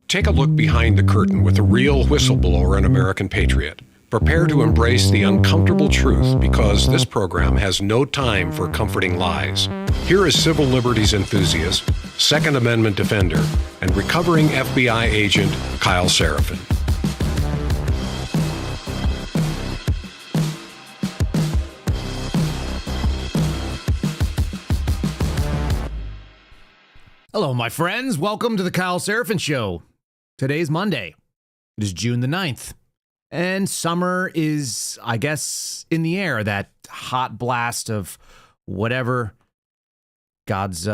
Take a look behind the curtain with a real whistleblower and American patriot. Prepare to embrace the uncomfortable truth because this program has no time for comforting lies. Here is civil liberties enthusiast, Second Amendment defender, and recovering FBI agent Kyle Seraphin. Hello, my friends. Welcome to the Kyle Seraphin Show. Today's Monday. It is June the 9th. And summer is, I guess, in the air. That hot blast of whatever, God's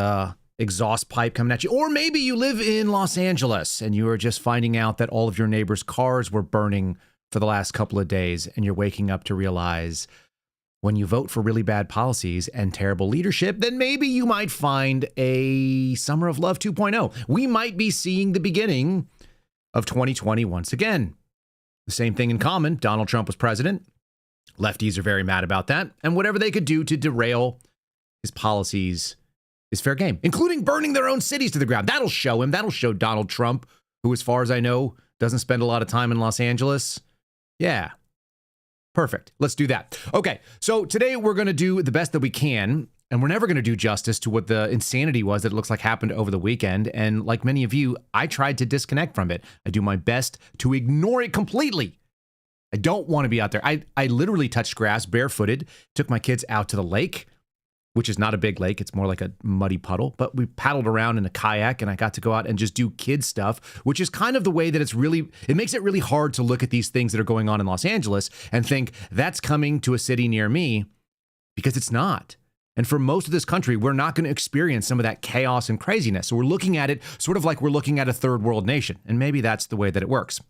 exhaust pipe coming at you. Or maybe you live in Los Angeles and you are just finding out that all of your neighbors' cars were burning for the last couple of days. And you're waking up to realize when you vote for really bad policies and terrible leadership, then maybe you might find a Summer of Love 2.0. We might be seeing the beginning of 2020 once again. The same thing in common. Donald Trump was president. Lefties are very mad about that. And whatever they could do to derail his policies is fair game, including burning their own cities to the ground. That'll show him. That'll show Donald Trump, who, as far as I know, doesn't spend a lot of time in Los Angeles. Yeah. Perfect. Let's do that. Okay, so today we're going to do the best that we can, and we're never going to do justice to what the insanity was that it looks like happened over the weekend. And like many of you, I tried to disconnect from it. I do my best to ignore it completely. I don't want to be out there. I literally touched grass barefooted, took my kids out to the lake, which is not a big lake. It's more like a muddy puddle. But we paddled around in a kayak, and I got to go out and just do kid stuff, which is kind of the way that it makes it really hard to look at these things that are going on in Los Angeles and think that's coming to a city near me, because it's not. And for most of this country, we're not going to experience some of that chaos and craziness. So we're looking at it sort of like we're looking at a third world nation. And maybe that's the way that it works.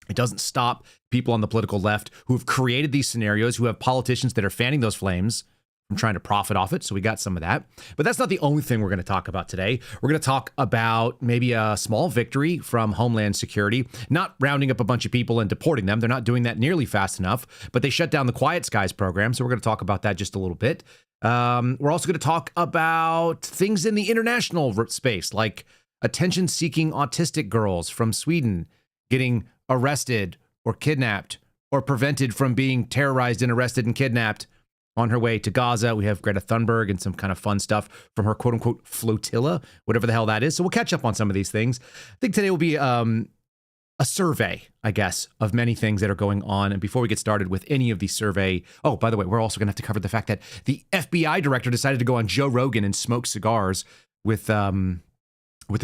It doesn't stop people on the political left who have created these scenarios, who have politicians that are fanning those flames from trying to profit off it. So we got some of that. But that's not the only thing we're going to talk about today. We're going to talk about maybe a small victory from Homeland Security, not rounding up a bunch of people and deporting them. They're not doing that nearly fast enough, but they shut down the Quiet Skies program. So we're going to talk about that just a little bit. We're also going to talk about things in the international space, like attention-seeking autistic girls from Sweden getting arrested or kidnapped or prevented from being terrorized and arrested and kidnapped on her way to Gaza. We have Greta Thunberg and some kind of fun stuff from her quote-unquote flotilla, whatever the hell that is. So we'll catch up on some of these things. I think today will be a survey, I guess, of many things that are going on. And before we get started with any of these survey, oh, by the way, we're also going to have to cover the fact that the FBI director decided to go on Joe Rogan and smoke cigars with the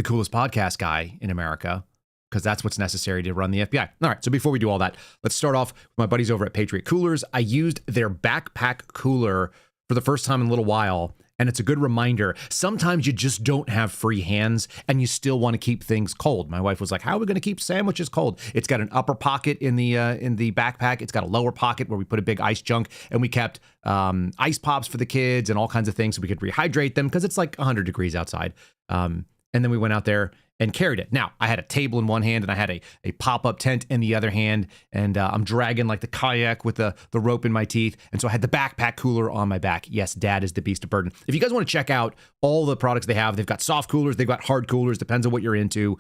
coolest podcast guy in America, because that's what's necessary to run the FBI. All right, so before we do all that, let's start off with my buddies over at Patriot Coolers. I used their backpack cooler for the first time in a little while, and it's a good reminder. Sometimes you just don't have free hands, and you still want to keep things cold. My wife was like, how are we going to keep sandwiches cold? It's got an upper pocket in the backpack. It's got a lower pocket where we put a big ice chunk, and we kept ice pops for the kids and all kinds of things so we could rehydrate them, because it's like 100 degrees outside. And then we went out there and carried it. Now, I had a table in one hand and I had a pop-up tent in the other hand, and I'm dragging like the kayak with the rope in my teeth. And so I had the backpack cooler on my back. Yes, Dad is the beast of burden. If you guys want to check out all the products they have, they've got soft coolers, they've got hard coolers, depends on what you're into.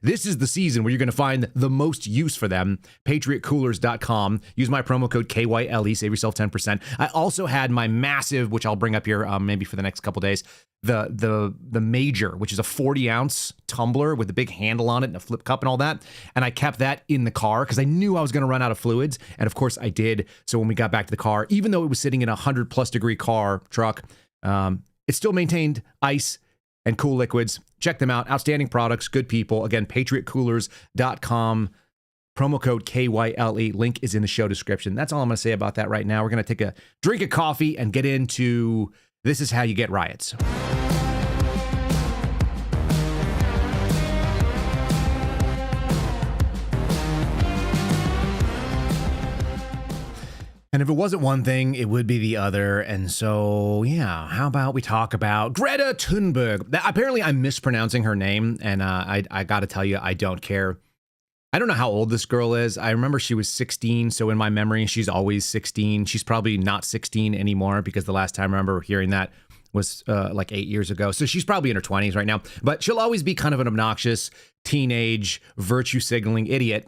This is the season where you're going to find the most use for them. PatriotCoolers.com. Use my promo code KYLE, save yourself 10%. I also had my massive, which I'll bring up here maybe for the next couple days, the major, which is a 40-ounce tumbler with a big handle on it and a flip cup and all that. And I kept that in the car because I knew I was going to run out of fluids. And of course I did. So when we got back to the car, even though it was sitting in a 100+ degree truck, it still maintained ice and cool liquids. Check them out. Outstanding products, good people. Again, PatriotCoolers.com. Promo code KYLE. Link is in the show description. That's all I'm going to say about that right now. We're going to take a drink of coffee and get into This Is How You Get Riots. And if it wasn't one thing, it would be the other. And so, yeah, how about we talk about Greta Thunberg? Apparently, I'm mispronouncing her name, and I got to tell you, I don't care. I don't know how old this girl is. I remember she was 16, so in my memory, she's always 16. She's probably not 16 anymore, because the last time I remember hearing that was like 8 years ago. So she's probably in her 20s right now. But she'll always be kind of an obnoxious teenage virtue signaling idiot.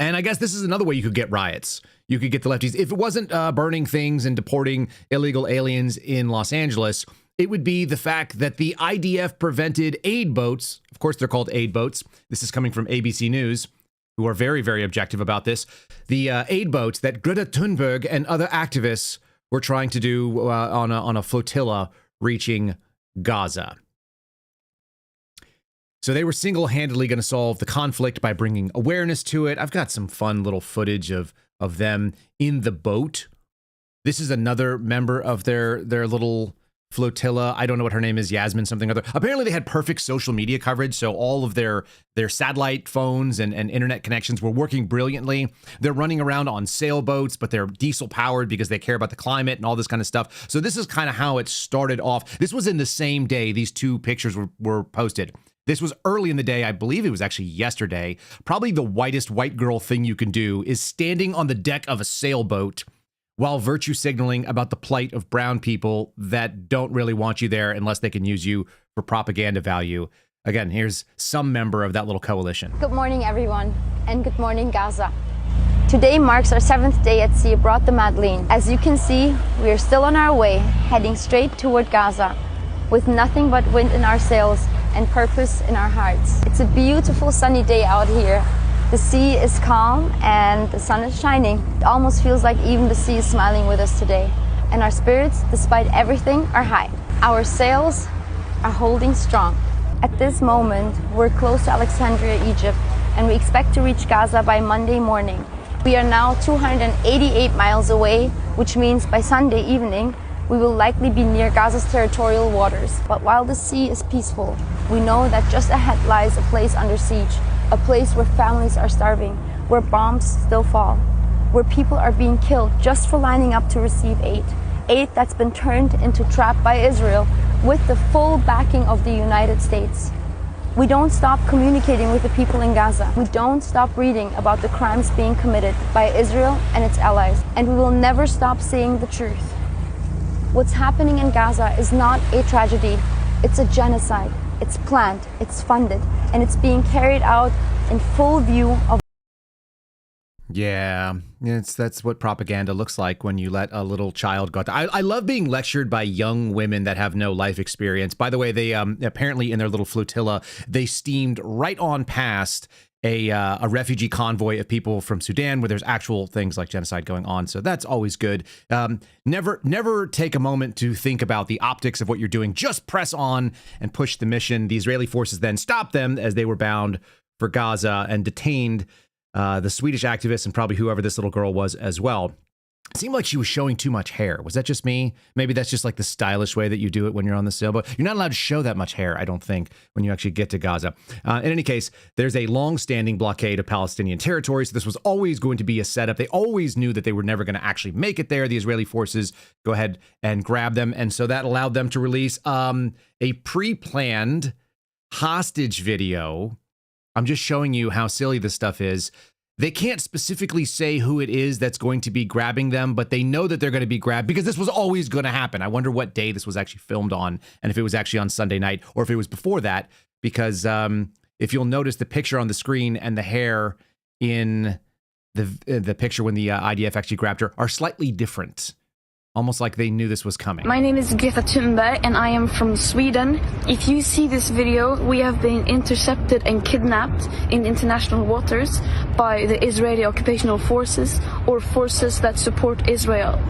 And I guess this is another way you could get riots. You could get the lefties. If it wasn't burning things and deporting illegal aliens in Los Angeles, it would be the fact that the IDF prevented aid boats. Of course, they're called aid boats. This is coming from ABC News, who are very, very objective about this. The aid boats that Greta Thunberg and other activists were trying to do on a flotilla reaching Gaza. So they were single-handedly going to solve the conflict by bringing awareness to it. I've got some fun little footage of them in the boat. This is another member of their little flotilla. I don't know what her name is, Yasmin something or other. Apparently they had perfect social media coverage, so all of their satellite phones and internet connections were working brilliantly. They're running around on sailboats, but they're diesel powered because they care about the climate and all this kind of stuff. So this is kind of how it started off. This was in the same day these two pictures were posted. This was early in the day. I believe it was actually yesterday. Probably the whitest white girl thing you can do is standing on the deck of a sailboat while virtue signaling about the plight of brown people that don't really want you there unless they can use you for propaganda value. Again, here's some member of that little coalition. Good morning, everyone, and good morning, Gaza. Today marks our 7th day at sea abroad the Madeleine. As you can see, we are still on our way, heading straight toward Gaza, with nothing but wind in our sails and purpose in our hearts. It's a beautiful sunny day out here. The sea is calm and the sun is shining. It almost feels like even the sea is smiling with us today. And our spirits, despite everything, are high. Our sails are holding strong. At this moment, we're close to Alexandria, Egypt, and we expect to reach Gaza by Monday morning. We are now 288 miles away, which means by Sunday evening, we will likely be near Gaza's territorial waters. But while the sea is peaceful, we know that just ahead lies a place under siege, a place where families are starving, where bombs still fall, where people are being killed just for lining up to receive aid. Aid that's been turned into trap by Israel with the full backing of the United States. We don't stop communicating with the people in Gaza. We don't stop reading about the crimes being committed by Israel and its allies. And we will never stop saying the truth. What's happening in Gaza is not a tragedy. It's a genocide. It's planned, it's funded, and it's being carried out in full view of. Yeah, that's what propaganda looks like when you let a little child go. I love being lectured by young women that have no life experience. By the way, they apparently in their little flotilla, they steamed right on past a refugee convoy of people from Sudan where there's actual things like genocide going on. So that's always good. Never take a moment to think about the optics of what you're doing. Just press on and push the mission. The Israeli forces then stopped them as they were bound for Gaza and detained the Swedish activists and probably whoever this little girl was as well. It seemed like she was showing too much hair. Was that just me? Maybe that's just like the stylish way that you do it when you're on the sailboat. You're not allowed to show that much hair, I don't think, when you actually get to Gaza. In any case, there's a long-standing blockade of Palestinian territory, so this was always going to be a setup. They always knew that they were never going to actually make it there. The Israeli forces go ahead and grab them, and so that allowed them to release a pre-planned hostage video. I'm just showing you how silly this stuff is. They can't specifically say who it is that's going to be grabbing them, but they know that they're going to be grabbed because this was always going to happen. I wonder what day this was actually filmed on and if it was actually on Sunday night or if it was before that, because if you'll notice the picture on the screen and the hair in the picture when the IDF actually grabbed her are slightly different. Almost like they knew this was coming. My name is Greta Thunberg and I am from Sweden. If you see this video, we have been intercepted and kidnapped in international waters by the Israeli occupational forces or forces that support Israel.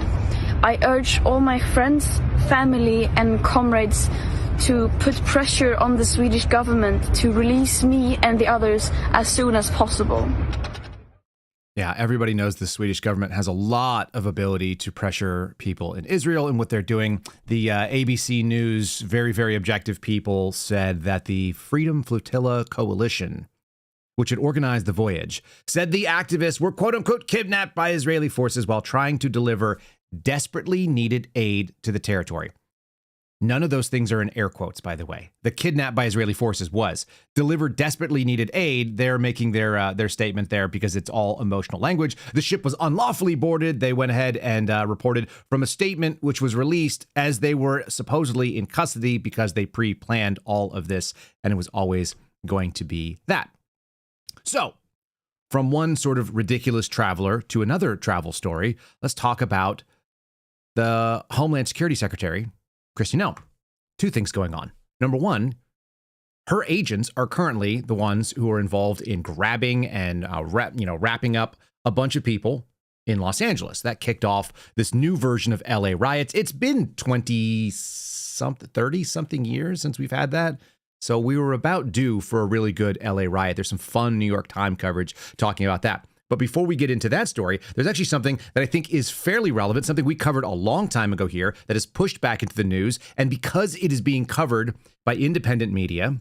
I urge all my friends, family and comrades to put pressure on the Swedish government to release me and the others as soon as possible. Yeah, everybody knows the Swedish government has a lot of ability to pressure people in Israel and what they're doing. The ABC News, very, very objective people said that the Freedom Flotilla Coalition, which had organized the voyage, said the activists were quote unquote kidnapped by Israeli forces while trying to deliver desperately needed aid to the territory. None of those things are in air quotes, by the way. The kidnapped by Israeli forces was delivered desperately needed aid. They're making their statement there because it's all emotional language. The ship was unlawfully boarded. They went ahead and reported from a statement which was released as they were supposedly in custody because they pre-planned all of this, and it was always going to be that. So, from one sort of ridiculous traveler to another travel story, let's talk about the Homeland Security Secretary, Kristi Noem. Two things going on. Number one, her agents are currently the ones who are involved in grabbing and wrapping up a bunch of people in Los Angeles. That kicked off this new version of LA riots. It's been 30-something years since we've had that. So we were about due for a really good LA riot. There's some fun New York Times coverage talking about that. But before we get into that story, there's actually something that I think is fairly relevant, something we covered a long time ago here that is pushed back into the news. And because it is being covered by independent media,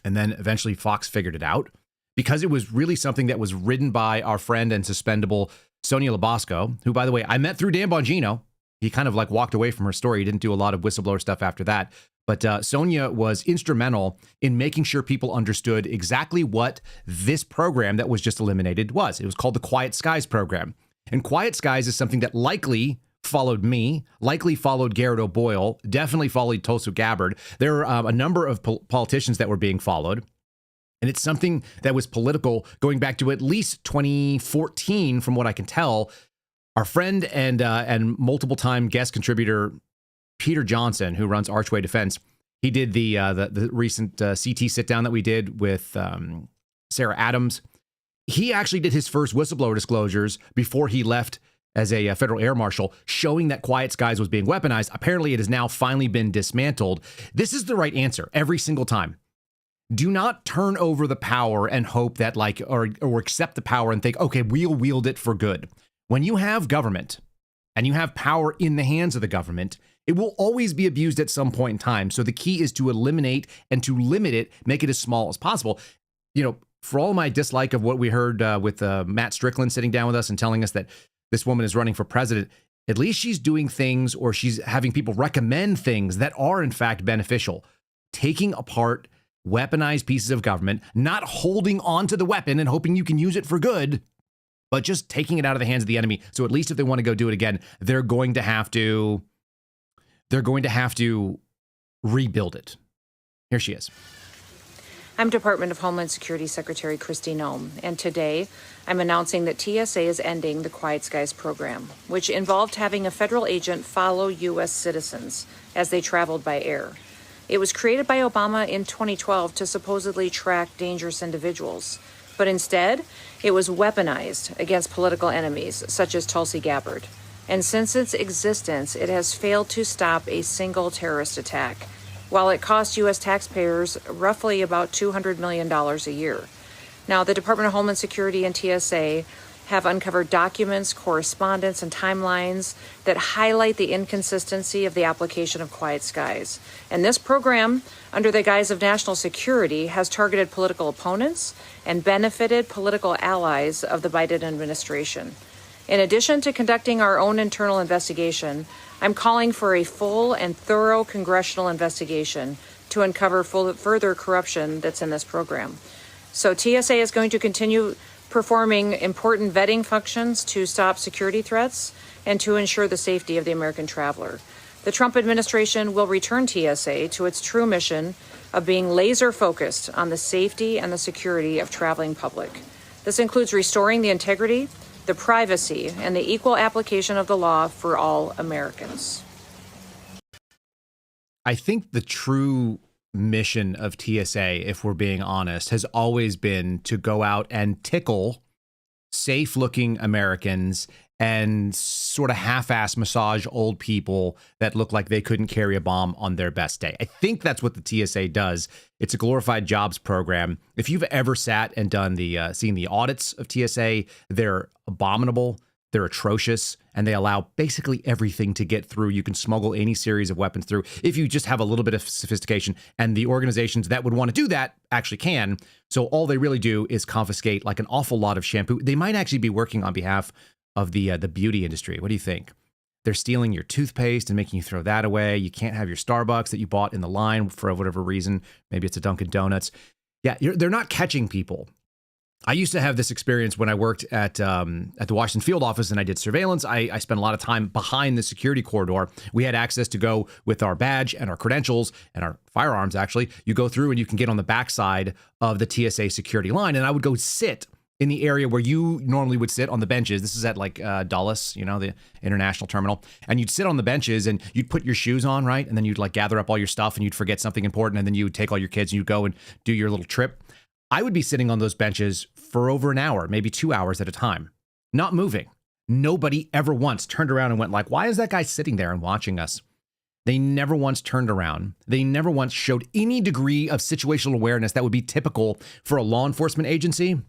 and then eventually Fox figured it out, because it was really something that was written by our friend and suspendable Sonia Labasco, who, by the way, I met through Dan Bongino. He kind of like walked away from her story. He didn't do a lot of whistleblower stuff after that. But Sonia was instrumental in making sure people understood exactly what this program that was just eliminated was. It was called the Quiet Skies program. And Quiet Skies is something that likely followed me, likely followed Garrett O'Boyle, definitely followed Tulsi Gabbard. There are a number of politicians that were being followed. And it's something that was political going back to at least 2014, from what I can tell. Our friend and multiple-time guest contributor, Peter Johnson, who runs Archway Defense, he did the recent CT sit-down that we did with Sarah Adams. He actually did his first whistleblower disclosures before he left as a federal air marshal, showing that Quiet Skies was being weaponized. Apparently, it has now finally been dismantled. This is the right answer every single time. Do not turn over the power and hope that or accept the power and think, okay, we'll wield it for good. When you have government and you have power in the hands of the government, it will always be abused at some point in time. So the key is to eliminate and to limit it, make it as small as possible. You know, for all my dislike of what we heard with Matt Strickland sitting down with us and telling us that this woman is running for president, at least she's doing things, or she's having people recommend things that are in fact beneficial. Taking apart weaponized pieces of government, not holding on to the weapon and hoping you can use it for good, but just taking it out of the hands of the enemy. So at least if they want to go do it again, they're going to have to rebuild it. Here she is. I'm Department of Homeland Security Secretary Kristi Noem, and today I'm announcing that TSA is ending the Quiet Skies program, which involved having a federal agent follow U.S. citizens as they traveled by air. It was created by Obama in 2012 to supposedly track dangerous individuals, but instead it was weaponized against political enemies such as Tulsi Gabbard. And since its existence, it has failed to stop a single terrorist attack, while it costs U.S. taxpayers roughly about $200 million a year. Now, the Department of Homeland Security and TSA have uncovered documents, correspondence, and timelines that highlight the inconsistency of the application of Quiet Skies. And this program, under the guise of national security, has targeted political opponents and benefited political allies of the Biden administration. In addition to conducting our own internal investigation, I'm calling for a full and thorough congressional investigation to uncover further corruption that's in this program. So TSA is going to continue performing important vetting functions to stop security threats and to ensure the safety of the American traveler. The Trump administration will return TSA to its true mission of being laser focused on the safety and the security of traveling public. This includes restoring the integrity, the privacy, and the equal application of the law for all Americans. I think the true mission of TSA, if we're being honest, has always been to go out and tickle safe-looking Americans and sort of half-ass massage old people that look like they couldn't carry a bomb on their best day. I think that's what the TSA does. It's a glorified jobs program. If you've ever sat and done seen the audits of TSA, they're abominable. They're atrocious, and they allow basically everything to get through. You can smuggle any series of weapons through if you just have a little bit of sophistication, and the organizations that would want to do that actually can. So all they really do is confiscate like an awful lot of shampoo. They might actually be working on behalf of the beauty industry. What do you think? They're stealing your toothpaste and making you throw that away. You can't have your Starbucks that you bought in the line for whatever reason. Maybe it's a Dunkin' Donuts. Yeah, they're not catching people. I used to have this experience when I worked at the Washington field office and I did surveillance. I spent a lot of time behind the security corridor. We had access to go with our badge and our credentials and our firearms, actually. You go through and you can get on the backside of the TSA security line. And I would go sit in the area where you normally would sit on the benches. This is at like Dulles, the international terminal. And you'd sit on the benches and you'd put your shoes on, right? And then you'd like gather up all your stuff and you'd forget something important. And then you would take all your kids and you'd go and do your little trip. I would be sitting on those benches for over an hour, maybe 2 hours at a time, not moving. Nobody ever once turned around and went like, why is that guy sitting there and watching us? They never once turned around. They never once showed any degree of situational awareness that would be typical for a law enforcement agency,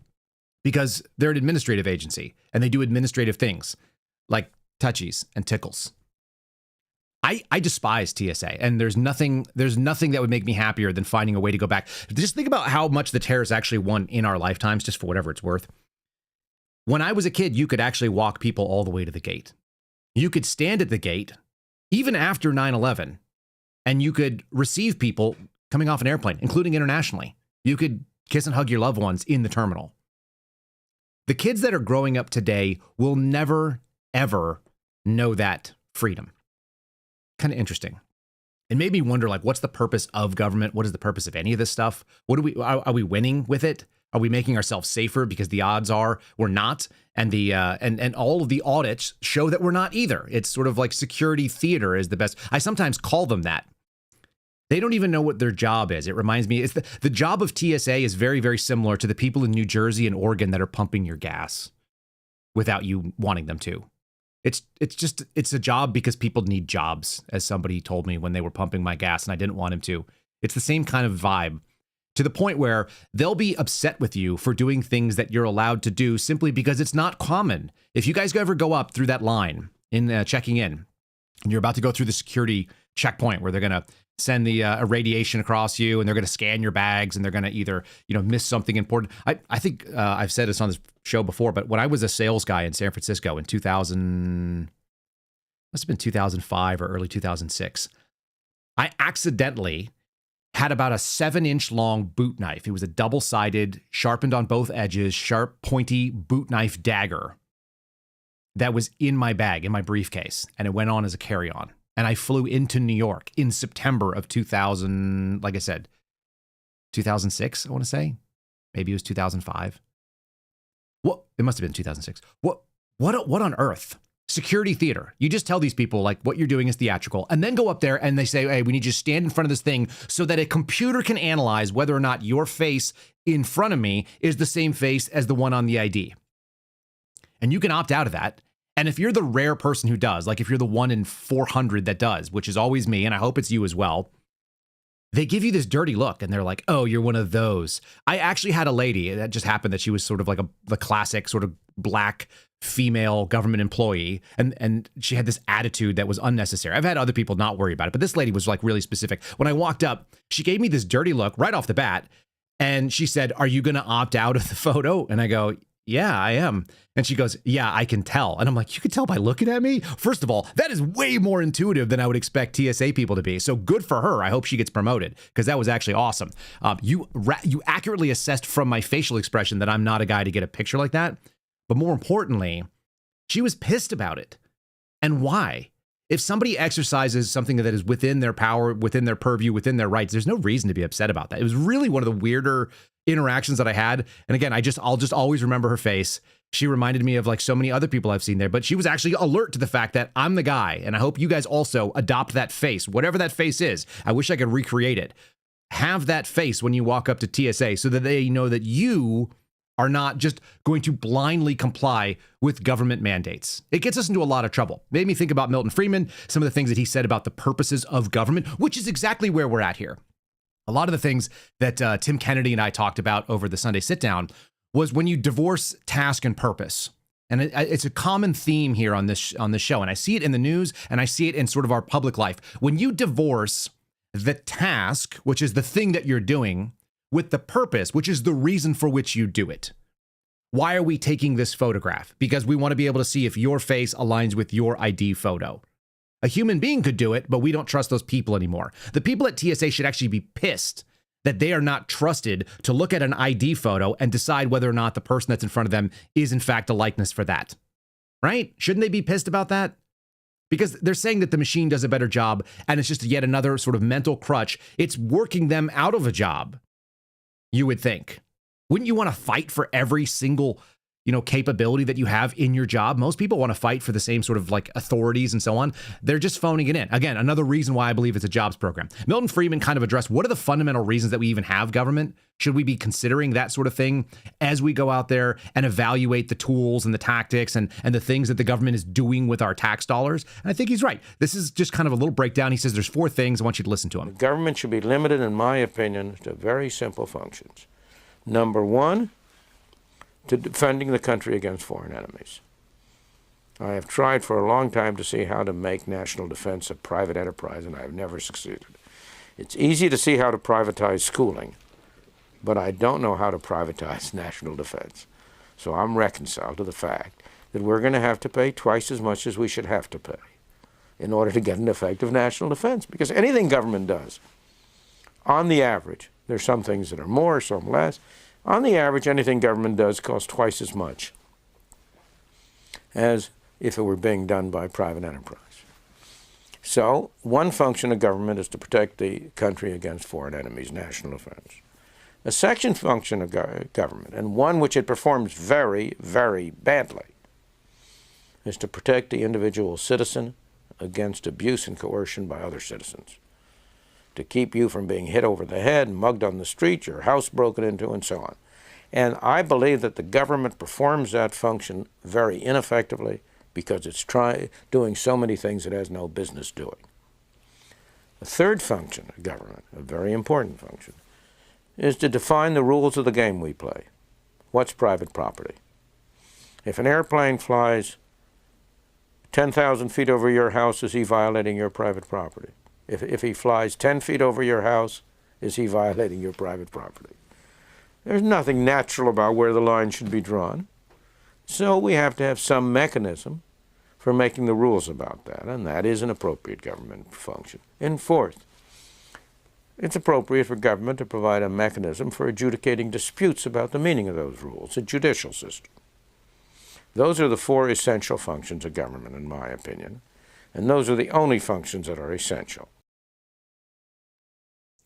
because they're an administrative agency and they do administrative things like touchies and tickles. I despise TSA, and there's nothing that would make me happier than finding a way to go back. Just think about how much the terrorists actually won in our lifetimes, just for whatever it's worth. When I was a kid, you could actually walk people all the way to the gate. You could stand at the gate, even after 9/11, and you could receive people coming off an airplane, including internationally. You could kiss and hug your loved ones in the terminal. The kids that are growing up today will never, ever know that freedom. Kind of interesting. It made me wonder, like, what's the purpose of government? What is the purpose of any of this stuff? Are we winning with it? Are we making ourselves safer? Because the odds are we're not. And and all of the audits show that we're not either. It's sort of like security theater is the best. I sometimes call them that. They don't even know what their job is. It reminds me, it's the job of TSA is very, very similar to the people in New Jersey and Oregon that are pumping your gas without you wanting them to. It's a job because people need jobs, as somebody told me when they were pumping my gas and I didn't want him to. It's the same kind of vibe, to the point where they'll be upset with you for doing things that you're allowed to do simply because it's not common. If you guys ever go up through that line in checking in and you're about to go through the security checkpoint where they're going to send the irradiation across you and they're going to scan your bags and they're going to either, miss something important. I think I've said this on this show before, but when I was a sales guy in San Francisco in 2005 or early 2006, I accidentally had about a 7-inch long boot knife. It was a double-sided, sharpened on both edges, sharp, pointy boot knife dagger that was in my bag, in my briefcase, and it went on as a carry-on. And I flew into New York in September of 2000, like I said, 2006, I want to say. Maybe it was 2005. What? It must have been 2006. What on earth? Security theater. You just tell these people like what you're doing is theatrical and then go up there and they say, hey, we need you to stand in front of this thing so that a computer can analyze whether or not your face in front of me is the same face as the one on the ID. And you can opt out of that. And if you're the rare person who does, like if you're the 1 in 400 that does, which is always me, and I hope it's you as well, they give you this dirty look and they're like, oh, you're one of those. I actually had a lady that just happened that she was sort of like the classic sort of black female government employee. And she had this attitude that was unnecessary. I've had other people not worry about it, but this lady was like really specific. When I walked up, she gave me this dirty look right off the bat. And she said, are you going to opt out of the photo? And I go, yeah, I am. And she goes, yeah, I can tell. And I'm like, you can tell by looking at me? First of all, that is way more intuitive than I would expect TSA people to be. So good for her. I hope she gets promoted because that was actually awesome. You accurately assessed from my facial expression that I'm not a guy to get a picture like that. But more importantly, she was pissed about it. And why? If somebody exercises something that is within their power, within their purview, within their rights, there's no reason to be upset about that. It was really one of the weirder interactions that I had. And again, I'll just always remember her face. She reminded me of like so many other people I've seen there, but she was actually alert to the fact that I'm the guy. And I hope you guys also adopt that face, whatever that face is. I wish I could recreate it. Have that face when you walk up to TSA so that they know that you are not just going to blindly comply with government mandates. It gets us into a lot of trouble. Made me think about Milton Friedman, some of the things that he said about the purposes of government, which is exactly where we're at here. A lot of the things that Tim Kennedy and I talked about over the Sunday sit down was when you divorce task and purpose. And it's a common theme here on this show. And I see it in the news and I see it in sort of our public life. When you divorce the task, which is the thing that you're doing, with the purpose, which is the reason for which you do it. Why are we taking this photograph? Because we want to be able to see if your face aligns with your ID photo. A human being could do it, but we don't trust those people anymore. The people at TSA should actually be pissed that they are not trusted to look at an ID photo and decide whether or not the person that's in front of them is in fact a likeness for that. Right? Shouldn't they be pissed about that? Because they're saying that the machine does a better job and it's just yet another sort of mental crutch. It's working them out of a job, you would think. Wouldn't you want to fight for every single, capability that you have in your job? Most people want to fight for the same sort of like authorities and so on. They're just phoning it in. Again, another reason why I believe it's a jobs program. Milton Friedman kind of addressed what are the fundamental reasons that we even have government? Should we be considering that sort of thing as we go out there and evaluate the tools and the tactics and the things that the government is doing with our tax dollars? And I think he's right. This is just kind of a little breakdown. He says there's 4 things. I want you to listen to him. The government should be limited, in my opinion, to very simple functions. Number 1, to defending the country against foreign enemies. I have tried for a long time to see how to make national defense a private enterprise, and I have never succeeded. It's easy to see how to privatize schooling, but I don't know how to privatize national defense. So I'm reconciled to the fact that we're going to have to pay twice as much as we should have to pay in order to get an effective national defense, because anything government does, on the average, there's some things that are more, some less. On the average, anything government does costs twice as much as if it were being done by private enterprise. So one function of government is to protect the country against foreign enemies, national defense. A second function of government, and one which it performs very, very badly, is to protect the individual citizen against abuse and coercion by other citizens, to keep you from being hit over the head, mugged on the street, your house broken into, and so on. And I believe that the government performs that function very ineffectively because it's doing so many things it has no business doing. The third function of government, a very important function, is to define the rules of the game we play. What's private property? If an airplane flies 10,000 feet over your house, is he violating your private property? If he flies 10 feet over your house, is he violating your private property? There's nothing natural about where the line should be drawn. So we have to have some mechanism for making the rules about that, and that is an appropriate government function. And fourth, it's appropriate for government to provide a mechanism for adjudicating disputes about the meaning of those rules, a judicial system. Those are the 4 essential functions of government, in my opinion, and those are the only functions that are essential.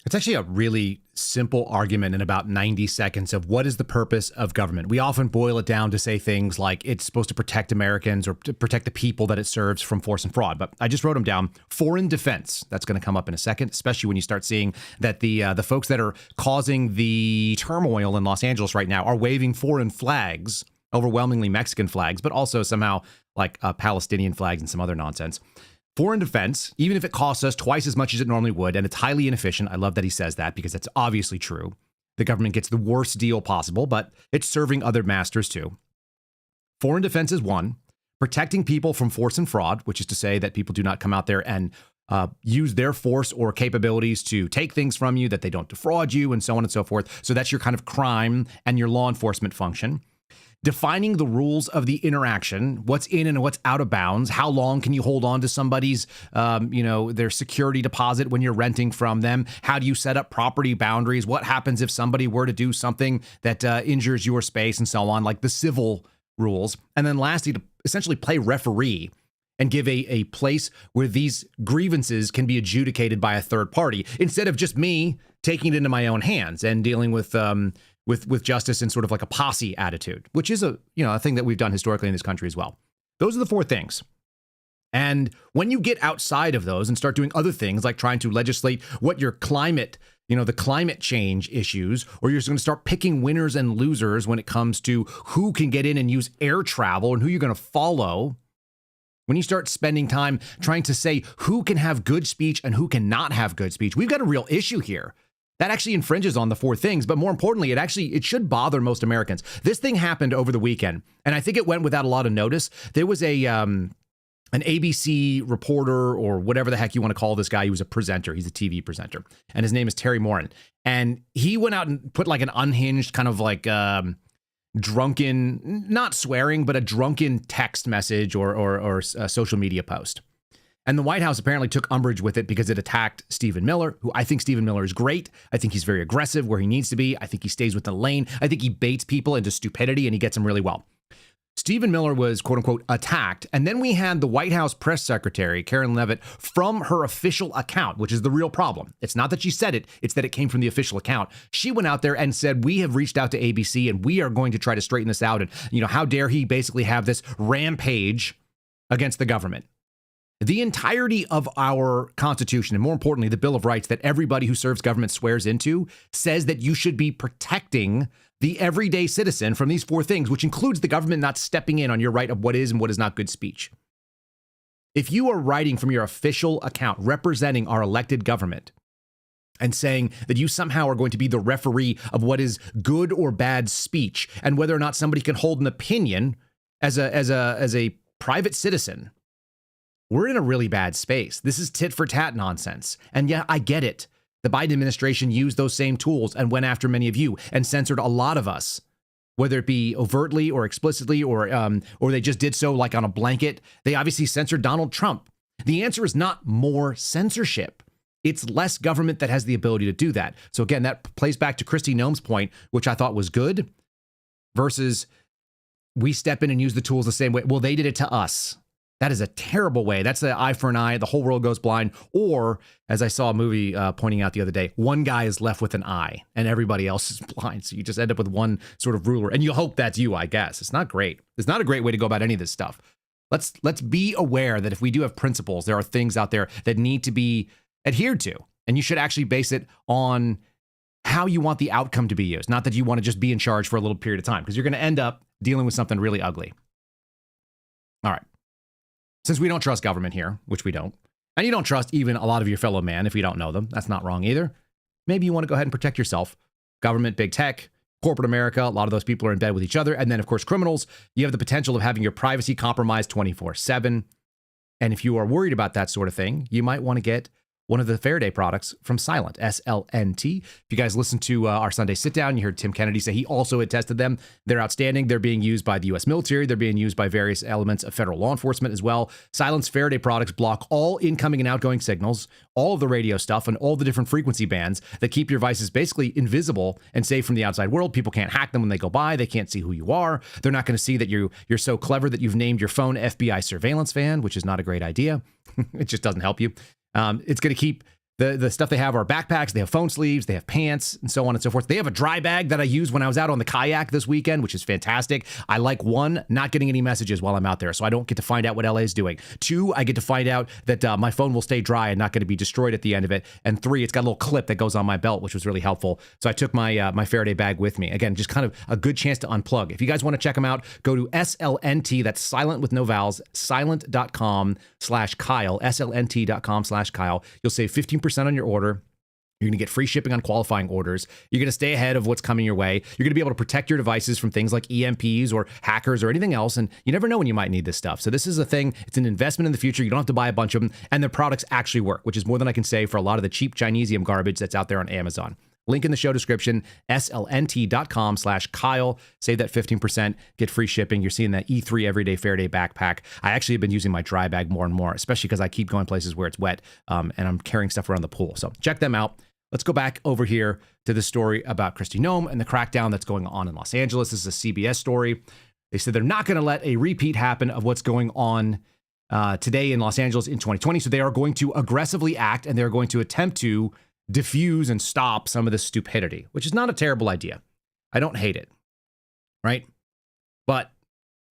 It's actually a really simple argument in about 90 seconds of what is the purpose of government. We often boil it down to say things like it's supposed to protect Americans or to protect the people that it serves from force and fraud. But I just wrote them down. Foreign defense. That's going to come up in a second, especially when you start seeing that the folks that are causing the turmoil in Los Angeles right now are waving foreign flags, overwhelmingly Mexican flags, but also somehow like Palestinian flags and some other nonsense. Foreign defense, even if it costs us twice as much as it normally would, and it's highly inefficient. I love that he says that because that's obviously true. The government gets the worst deal possible, but it's serving other masters too. Foreign defense is 1. Protecting people from force and fraud, which is to say that people do not come out there and use their force or capabilities to take things from you, that they don't defraud you, and so on and so forth. So that's your kind of crime and your law enforcement function. Defining the rules of the interaction, what's in and what's out of bounds. How long can you hold on to somebody's, their security deposit when you're renting from them? How do you set up property boundaries? What happens if somebody were to do something that injures your space and so on, like the civil rules. And then lastly, to essentially play referee and give a place where these grievances can be adjudicated by a third party instead of just me taking it into my own hands and dealing with justice in sort of like a posse attitude, which is a thing that we've done historically in this country as well. Those are the 4 things. And when you get outside of those and start doing other things like trying to legislate what your climate, the climate change issues, or you're just going to start picking winners and losers when it comes to who can get in and use air travel and who you're going to follow, when you start spending time trying to say who can have good speech and who cannot have good speech, we've got a real issue here. That actually infringes on the 4 things, but more importantly, it should bother most Americans. This thing happened over the weekend, and I think it went without a lot of notice. There was an ABC reporter, or whatever the heck you want to call this guy. He was a presenter. He's a TV presenter, and his name is Terry Morin. And he went out and put like an unhinged kind of like drunken, not swearing, but a drunken text message or a social media post. And the White House apparently took umbrage with it because it attacked Stephen Miller, who I think Stephen Miller is great. I think he's very aggressive where he needs to be. I think he stays within the lane. I think he baits people into stupidity and he gets them really well. Stephen Miller was, quote unquote, attacked. And then we had the White House press secretary, Karen Leavitt, from her official account, which is the real problem. It's not that she said it. It's that it came from the official account. She went out there and said, we have reached out to ABC and we are going to try to straighten this out. And, how dare he basically have this rampage against the government? The entirety of our Constitution, and more importantly, the Bill of Rights that everybody who serves government swears into, says that you should be protecting the everyday citizen from these four things, which includes the government not stepping in on your right of what is and what is not good speech. If you are writing from your official account representing our elected government and saying that you somehow are going to be the referee of what is good or bad speech and whether or not somebody can hold an opinion as a private citizen, we're in a really bad space. This is tit for tat nonsense. And yeah, I get it. The Biden administration used those same tools and went after many of you and censored a lot of us, whether it be overtly or explicitly or they just did so like on a blanket. They obviously censored Donald Trump. The answer is not more censorship. It's less government that has the ability to do that. So again, that plays back to Kristi Noem's point, which I thought was good, versus we step in and use the tools the same way. Well, they did it to us. That is a terrible way. That's the eye for an eye. The whole world goes blind. Or, as I saw a movie pointing out the other day, one guy is left with an eye and everybody else is blind. So you just end up with one sort of ruler. And you hope that's you, I guess. It's not great. It's not a great way to go about any of this stuff. Let's be aware that if we do have principles, there are things out there that need to be adhered to. And you should actually base it on how you want the outcome to be used. Not that you want to just be in charge for a little period of time, because you're going to end up dealing with something really ugly. All right. Since we don't trust government here, which we don't, and you don't trust even a lot of your fellow man if you don't know them, that's not wrong either. Maybe you want to go ahead and protect yourself. Government, big tech, corporate America, a lot of those people are in bed with each other. And then, of course, criminals, you have the potential of having your privacy compromised 24/7. And if you are worried about that sort of thing, you might want to get one of the Faraday products from Silent, SLNT. If you guys listened to our Sunday sit down, you heard Tim Kennedy say he also had tested them. They're outstanding. They're being used by the U.S. military. They're being used by various elements of federal law enforcement as well. Silent's Faraday products block all incoming and outgoing signals, all of the radio stuff, and all the different frequency bands that keep your devices basically invisible and safe from the outside world. People can't hack them when they go by. They can't see who you are. They're not going to see that you're so clever that you've named your phone FBI surveillance van, which is not a great idea. It just doesn't help you. It's going to keep the stuff they have are backpacks, they have phone sleeves, they have pants, and so on and so forth. They have a dry bag that I used when I was out on the kayak this weekend, which is fantastic. I like, one, not getting any messages while I'm out there, so I don't get to find out what LA is doing. Two, I get to find out that my phone will stay dry and not going to be destroyed at the end of it. And three, it's got a little clip that goes on my belt, which was really helpful. So I took my Faraday bag with me. Again, just kind of a good chance to unplug. If you guys want to check them out, go to SLNT, that's silent with no vowels, silent.com/Kyle, SLNT.com/Kyle. You'll save 15% on your order. You're going to get free shipping on qualifying orders. You're going to stay ahead of what's coming your way. You're going to be able to protect your devices from things like EMPs or hackers or anything else. And you never know when you might need this stuff. So this is a thing. It's an investment in the future. You don't have to buy a bunch of them. And their products actually work, which is more than I can say for a lot of the cheap Chinesium garbage that's out there on Amazon. Link in the show description, slnt.com/Kyle. Save that 15%, get free shipping. You're seeing that E3 Everyday Faraday backpack. I actually have been using my dry bag more and more, especially because I keep going places where it's wet and I'm carrying stuff around the pool. So check them out. Let's go back over here to the story about Kristi Noem and the crackdown that's going on in Los Angeles. This is a CBS story. They said they're not going to let a repeat happen of what's going on today in Los Angeles in 2020. So they are going to aggressively act and they're going to attempt to diffuse and stop some of this stupidity, which is not a terrible idea. I don't hate it, right? But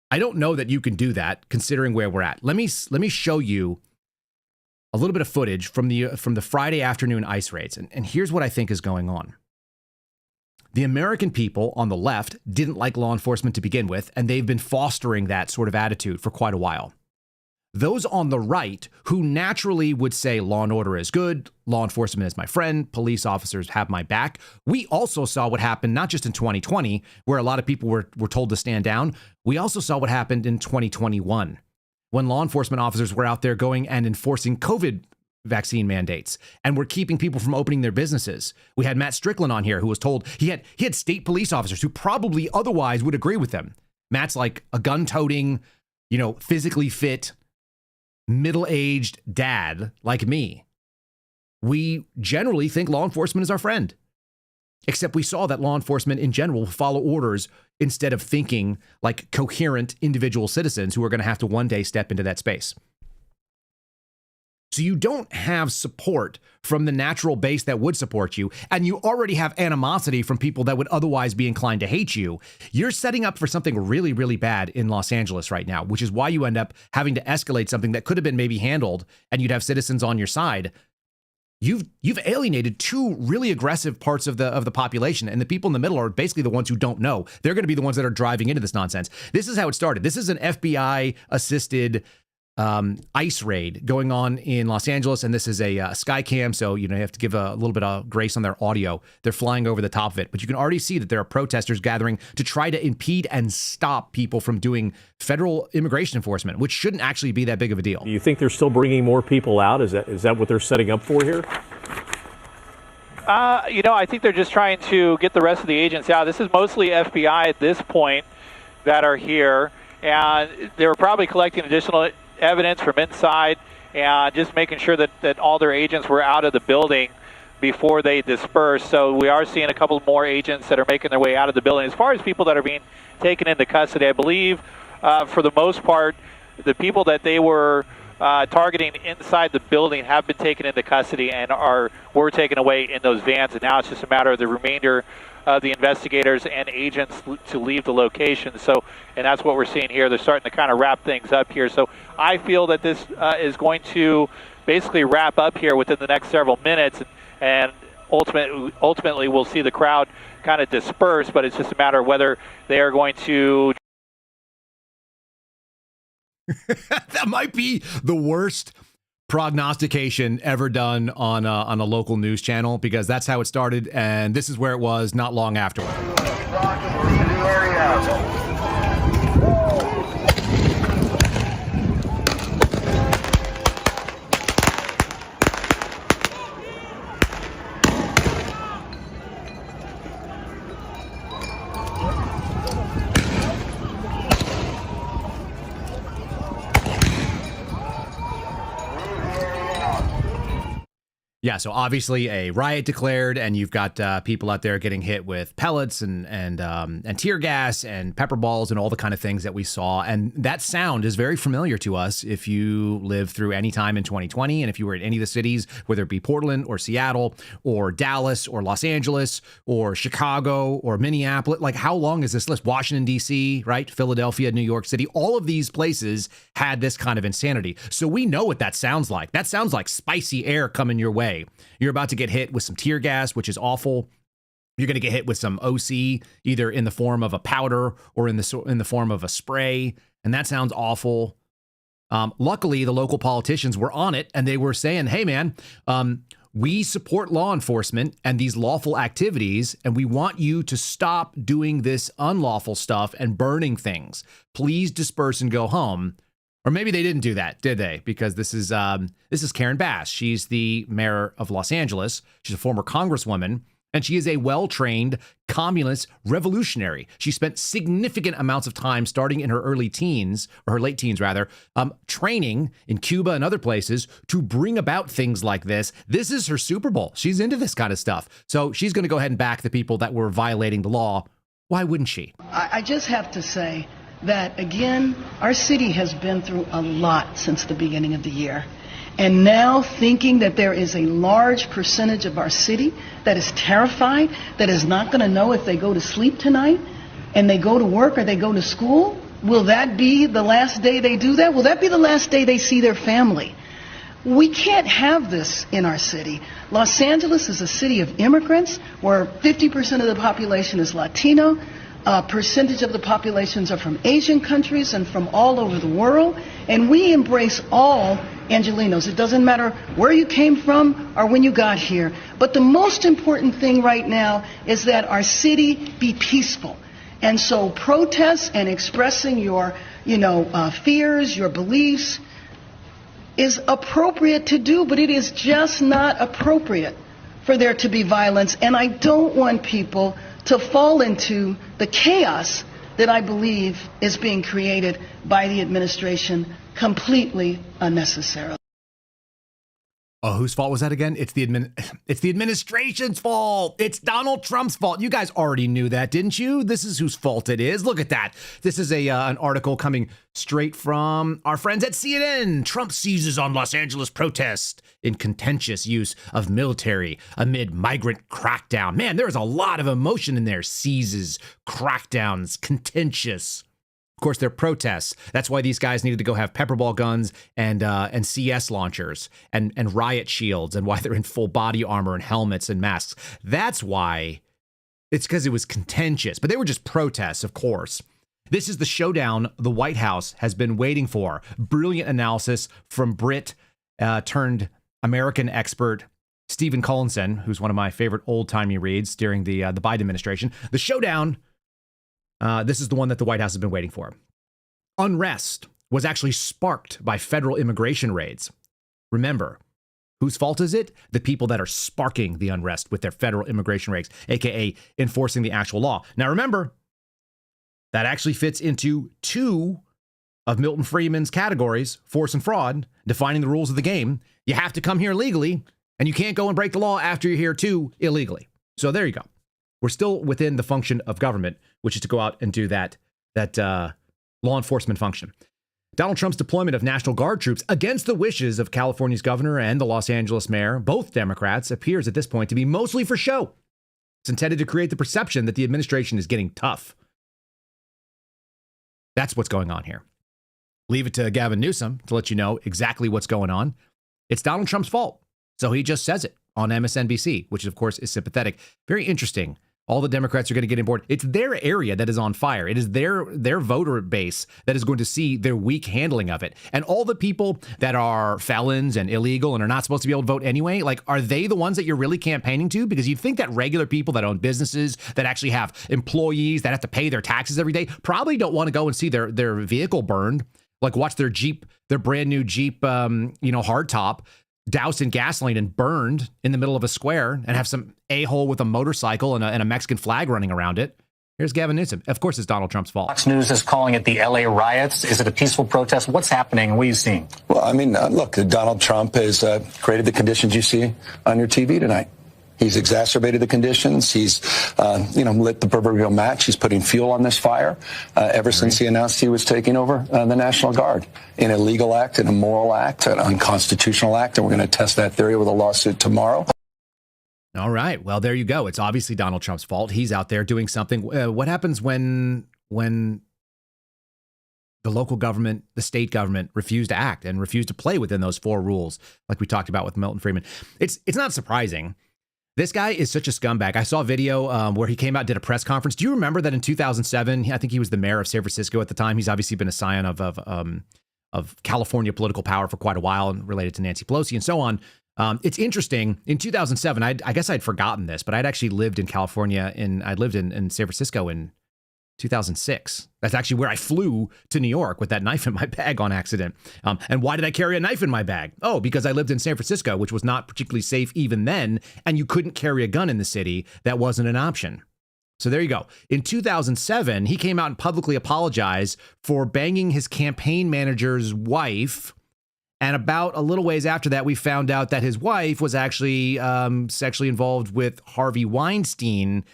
I don't know that you can do that considering where we're at. Let me show you a little bit of footage from the Friday afternoon ICE raids. And here's what I think is going on. The American people on the left didn't like law enforcement to begin with, and they've been fostering that sort of attitude for quite a while. Those on the right, who naturally would say law and order is good, law enforcement is my friend, police officers have my back. We also saw what happened not just in 2020, where a lot of people were told to stand down. We also saw what happened in 2021, when law enforcement officers were out there going and enforcing COVID vaccine mandates, and we're keeping people from opening their businesses. We had Matt Strickland on here who was told he had state police officers who probably otherwise would agree with him. Matt's like a gun-toting, physically fit, middle-aged dad like me. We generally think law enforcement is our friend. Except we saw that law enforcement in general follow orders instead of thinking like coherent individual citizens who are going to have to one day step into that space. So you don't have support from the natural base that would support you, and you already have animosity from people that would otherwise be inclined to hate you. You're setting up for something really, really bad in Los Angeles right now, which is why you end up having to escalate something that could have been maybe handled and you'd have citizens on your side. You've alienated two really aggressive parts of the population, and the people in the middle are basically the ones who don't know. They're going to be the ones that are driving into this nonsense. This is how it started. This is an FBI-assisted ICE raid going on in Los Angeles, and this is a Skycam, so you have to give a little bit of grace on their audio. They're flying over the top of it, but you can already see that there are protesters gathering to try to impede and stop people from doing federal immigration enforcement, which shouldn't actually be that big of a deal. Do you think they're still bringing more people out? Is that what they're setting up for here? I think they're just trying to get the rest of the agents out. This is mostly FBI at this point that are here, and they were probably collecting additional evidence from inside and just making sure that all their agents were out of the building before they dispersed. So we are seeing a couple more agents that are making their way out of the building. As far as people that are being taken into custody, I believe for the most part, the people that they were targeting inside the building have been taken into custody and were taken away in those vans. And now it's just a matter of the remainder of the investigators and agents to leave the location. So, and that's what we're seeing here. They're starting to kind of wrap things up here. So I feel that this is going to basically wrap up here within the next several minutes, and ultimately we'll see the crowd kind of disperse, but it's just a matter of whether they are going to... That might be the worst prognostication ever done on a local news channel, because that's how it started, and this is where it was not long afterward. Yeah, so obviously a riot declared, and you've got people out there getting hit with pellets and tear gas and pepper balls and all the kind of things that we saw. And that sound is very familiar to us if you lived through any time in 2020, and if you were in any of the cities, whether it be Portland or Seattle or Dallas or Los Angeles or Chicago or Minneapolis. Like, how long is this list? Washington, D.C., right? Philadelphia, New York City. All of these places had this kind of insanity. So we know what that sounds like. That sounds like spicy air coming your way. You're about to get hit with some tear gas, which is awful. You're going to get hit with some OC, either in the form of a powder or in the form of a spray, and that sounds awful. Luckily, the local politicians were on it, and they were saying, hey, man, we support law enforcement and these lawful activities, and we want you to stop doing this unlawful stuff and burning things. Please disperse and go home. Or maybe they didn't do that, did they? Because this is Karen Bass. She's the mayor of Los Angeles. She's a former congresswoman, and she is a well-trained communist revolutionary. She spent significant amounts of time starting in her early teens, or her late teens rather, training in Cuba and other places to bring about things like this. This is her Super Bowl. She's into this kind of stuff. So she's going to go ahead and back the people that were violating the law. Why wouldn't she? I just have to say that, again, our city has been through a lot since the beginning of the year. And now thinking that there is a large percentage of our city that is terrified, that is not going to know if they go to sleep tonight and they go to work or they go to school, will that be the last day they do that? Will that be the last day they see their family? We can't have this in our city. Los Angeles is a city of immigrants where 50% of the population is Latino. Percentage of the populations are from Asian countries and from all over the world, and we embrace all Angelenos. It doesn't matter where you came from or when you got here. But the most important thing right now is that our city be peaceful. And so protests and expressing your, fears, your beliefs, is appropriate to do, but it is just not appropriate for there to be violence. And I don't want people to fall into the chaos that I believe is being created by the administration completely unnecessarily. Oh, whose fault was that again? It's the administration's fault. It's Donald Trump's fault. You guys already knew that, didn't you? This is whose fault it is. Look at that. This is an article coming straight from our friends at CNN. Trump seizes on Los Angeles protest in contentious use of military amid migrant crackdown. Man, there is a lot of emotion in there. Seizes, crackdowns, contentious. Of course, they're protests. That's why these guys needed to go have pepperball guns and CS launchers and riot shields, and why they're in full body armor and helmets and masks. That's why. It's because it was contentious, but they were just protests, of course. This is the showdown the White House has been waiting for. Brilliant analysis from Brit turned American expert Stephen Collinson, who's one of my favorite old-timey reads during the Biden administration. The showdown. This is the one that the White House has been waiting for. Unrest was actually sparked by federal immigration raids. Remember, whose fault is it? The people that are sparking the unrest with their federal immigration raids, aka enforcing the actual law. Now remember, that actually fits into two of Milton Friedman's categories, force and fraud, defining the rules of the game. You have to come here legally, and you can't go and break the law after you're here too illegally. So there you go. We're still within the function of government, which is to go out and do that law enforcement function. Donald Trump's deployment of National Guard troops against the wishes of California's governor and the Los Angeles mayor, both Democrats, appears at this point to be mostly for show. It's intended to create the perception that the administration is getting tough. That's what's going on here. Leave it to Gavin Newsom to let you know exactly what's going on. It's Donald Trump's fault. So he just says it on MSNBC, which of course is sympathetic. Very interesting. All the Democrats are going to get on board. It's their area that is on fire. It is their voter base that is going to see their weak handling of it. And all the people that are felons and illegal and are not supposed to be able to vote anyway, like, are they the ones that you're really campaigning to? Because you'd think that regular people that own businesses, that actually have employees, that have to pay their taxes every day, probably don't want to go and see their vehicle burned, like watch their Jeep, their brand new Jeep, hardtop, doused in gasoline and burned in the middle of a square, and have some a-hole with a motorcycle and a Mexican flag running around it. Here's Gavin Newsom. Of course, it's Donald Trump's fault. Fox News is calling it the LA riots. Is it a peaceful protest? What's happening? What are you seeing? Well, I mean, look, Donald Trump has created the conditions you see on your TV tonight. He's exacerbated the conditions. He's, lit the proverbial match. He's putting fuel on this fire ever since he announced he was taking over the National Guard. An illegal act, an immoral act, an unconstitutional act, and we're going to test that theory with a lawsuit tomorrow. All right. Well, there you go. It's obviously Donald Trump's fault. He's out there doing something. What happens when the local government, the state government, refuse to act and refuse to play within those four rules, like we talked about with Milton Friedman? It's not surprising. This guy is such a scumbag. I saw a video where he came out and did a press conference. Do you remember that in 2007, I think he was the mayor of San Francisco at the time. He's obviously been a scion of California political power for quite a while, and related to Nancy Pelosi and so on. It's interesting. In 2007, I guess I'd forgotten this, but I'd actually lived in California. I lived in San Francisco in 2006. That's actually where I flew to New York with that knife in my bag on accident. And why did I carry a knife in my bag? Oh, because I lived in San Francisco, which was not particularly safe even then. And you couldn't carry a gun in the city. That wasn't an option. So there you go. In 2007, he came out and publicly apologized for banging his campaign manager's wife. And about a little ways after that, we found out that his wife was actually sexually involved with Harvey Weinstein,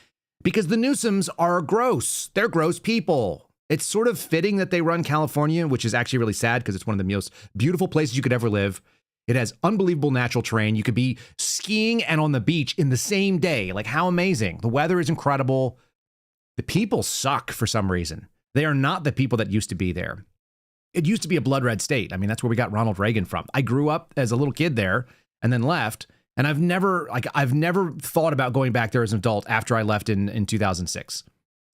because the Newsomes are gross. They're gross people. It's sort of fitting that they run California, which is actually really sad because it's one of the most beautiful places you could ever live. It has unbelievable natural terrain. You could be skiing and on the beach in the same day. Like, how amazing. The weather is incredible. The people suck for some reason. They are not the people that used to be there. It used to be a blood red state. I mean, that's where we got Ronald Reagan from. I grew up as a little kid there and then left. And I've never thought about going back there as an adult after I left in 2006.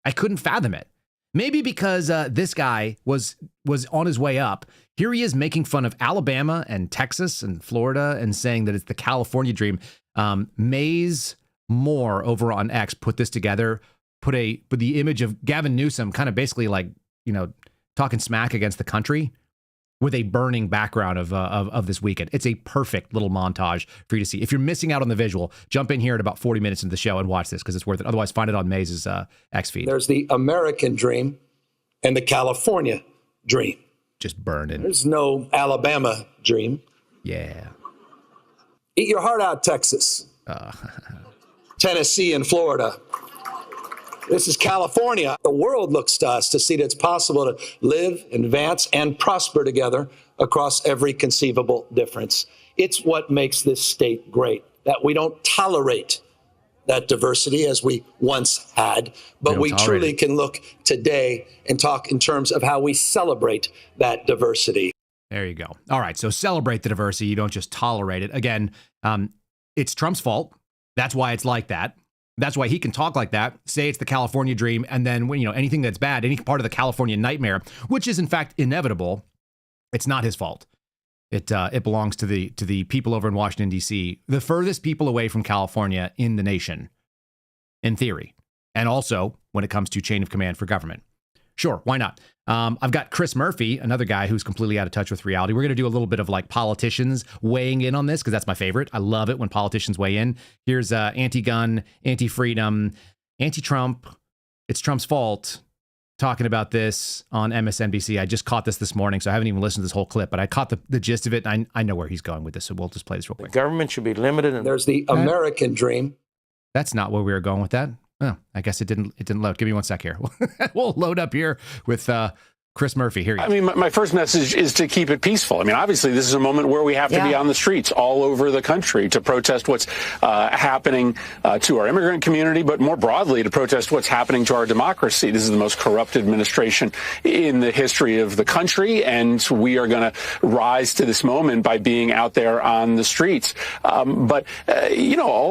I couldn't fathom it. Maybe because this guy was on his way up. Here he is making fun of Alabama and Texas and Florida and saying that it's the California dream. Maze Moore over on X put this together, put the image of Gavin Newsom kind of basically like, talking smack against the country with a burning background of this weekend. It's a perfect little montage for you to see. If you're missing out on the visual, jump in here at about 40 minutes into the show and watch this because it's worth it. Otherwise, find it on Maze's X feed. There's the American dream and the California dream. Just burning. There's no Alabama dream. Yeah. Eat your heart out, Texas. Tennessee and Florida. This is California. The world looks to us to see that it's possible to live, advance, and prosper together across every conceivable difference. It's what makes this state great, that we don't tolerate that diversity as we once had, but we truly can look today and talk in terms of how we celebrate that diversity. There you go. All right, so celebrate the diversity. You don't just tolerate it. Again, it's Trump's fault. That's why it's like that. That's why he can talk like that, say it's the California dream, and then when anything that's bad, any part of the California nightmare, which is in fact inevitable, it's not his fault. It belongs to the people over in Washington, D.C., the furthest people away from California in the nation, in theory, and also when it comes to chain of command for government. Sure, why not? I've got Chris Murphy, another guy who's completely out of touch with reality. We're going to do a little bit of like politicians weighing in on this because that's my favorite. I love it when politicians weigh in. Here's anti-gun, anti-freedom, anti-Trump. It's Trump's fault. Talking about this on MSNBC. I just caught this morning, so I haven't even listened to this whole clip, but I caught the gist of it. And I know where he's going with this, so we'll just play this real quick. The government should be limited. And there's the American dream. That's not where we were going with that. Oh, I guess it didn't load. Give me 1 sec here. We'll load up here with Chris Murphy. Here. I mean, my first message is to keep it peaceful. I mean, obviously, this is a moment where we have to be on the streets all over the country to protest what's happening to our immigrant community, but more broadly to protest what's happening to our democracy. This is the most corrupt administration in the history of the country, and we are going to rise to this moment by being out there on the streets. But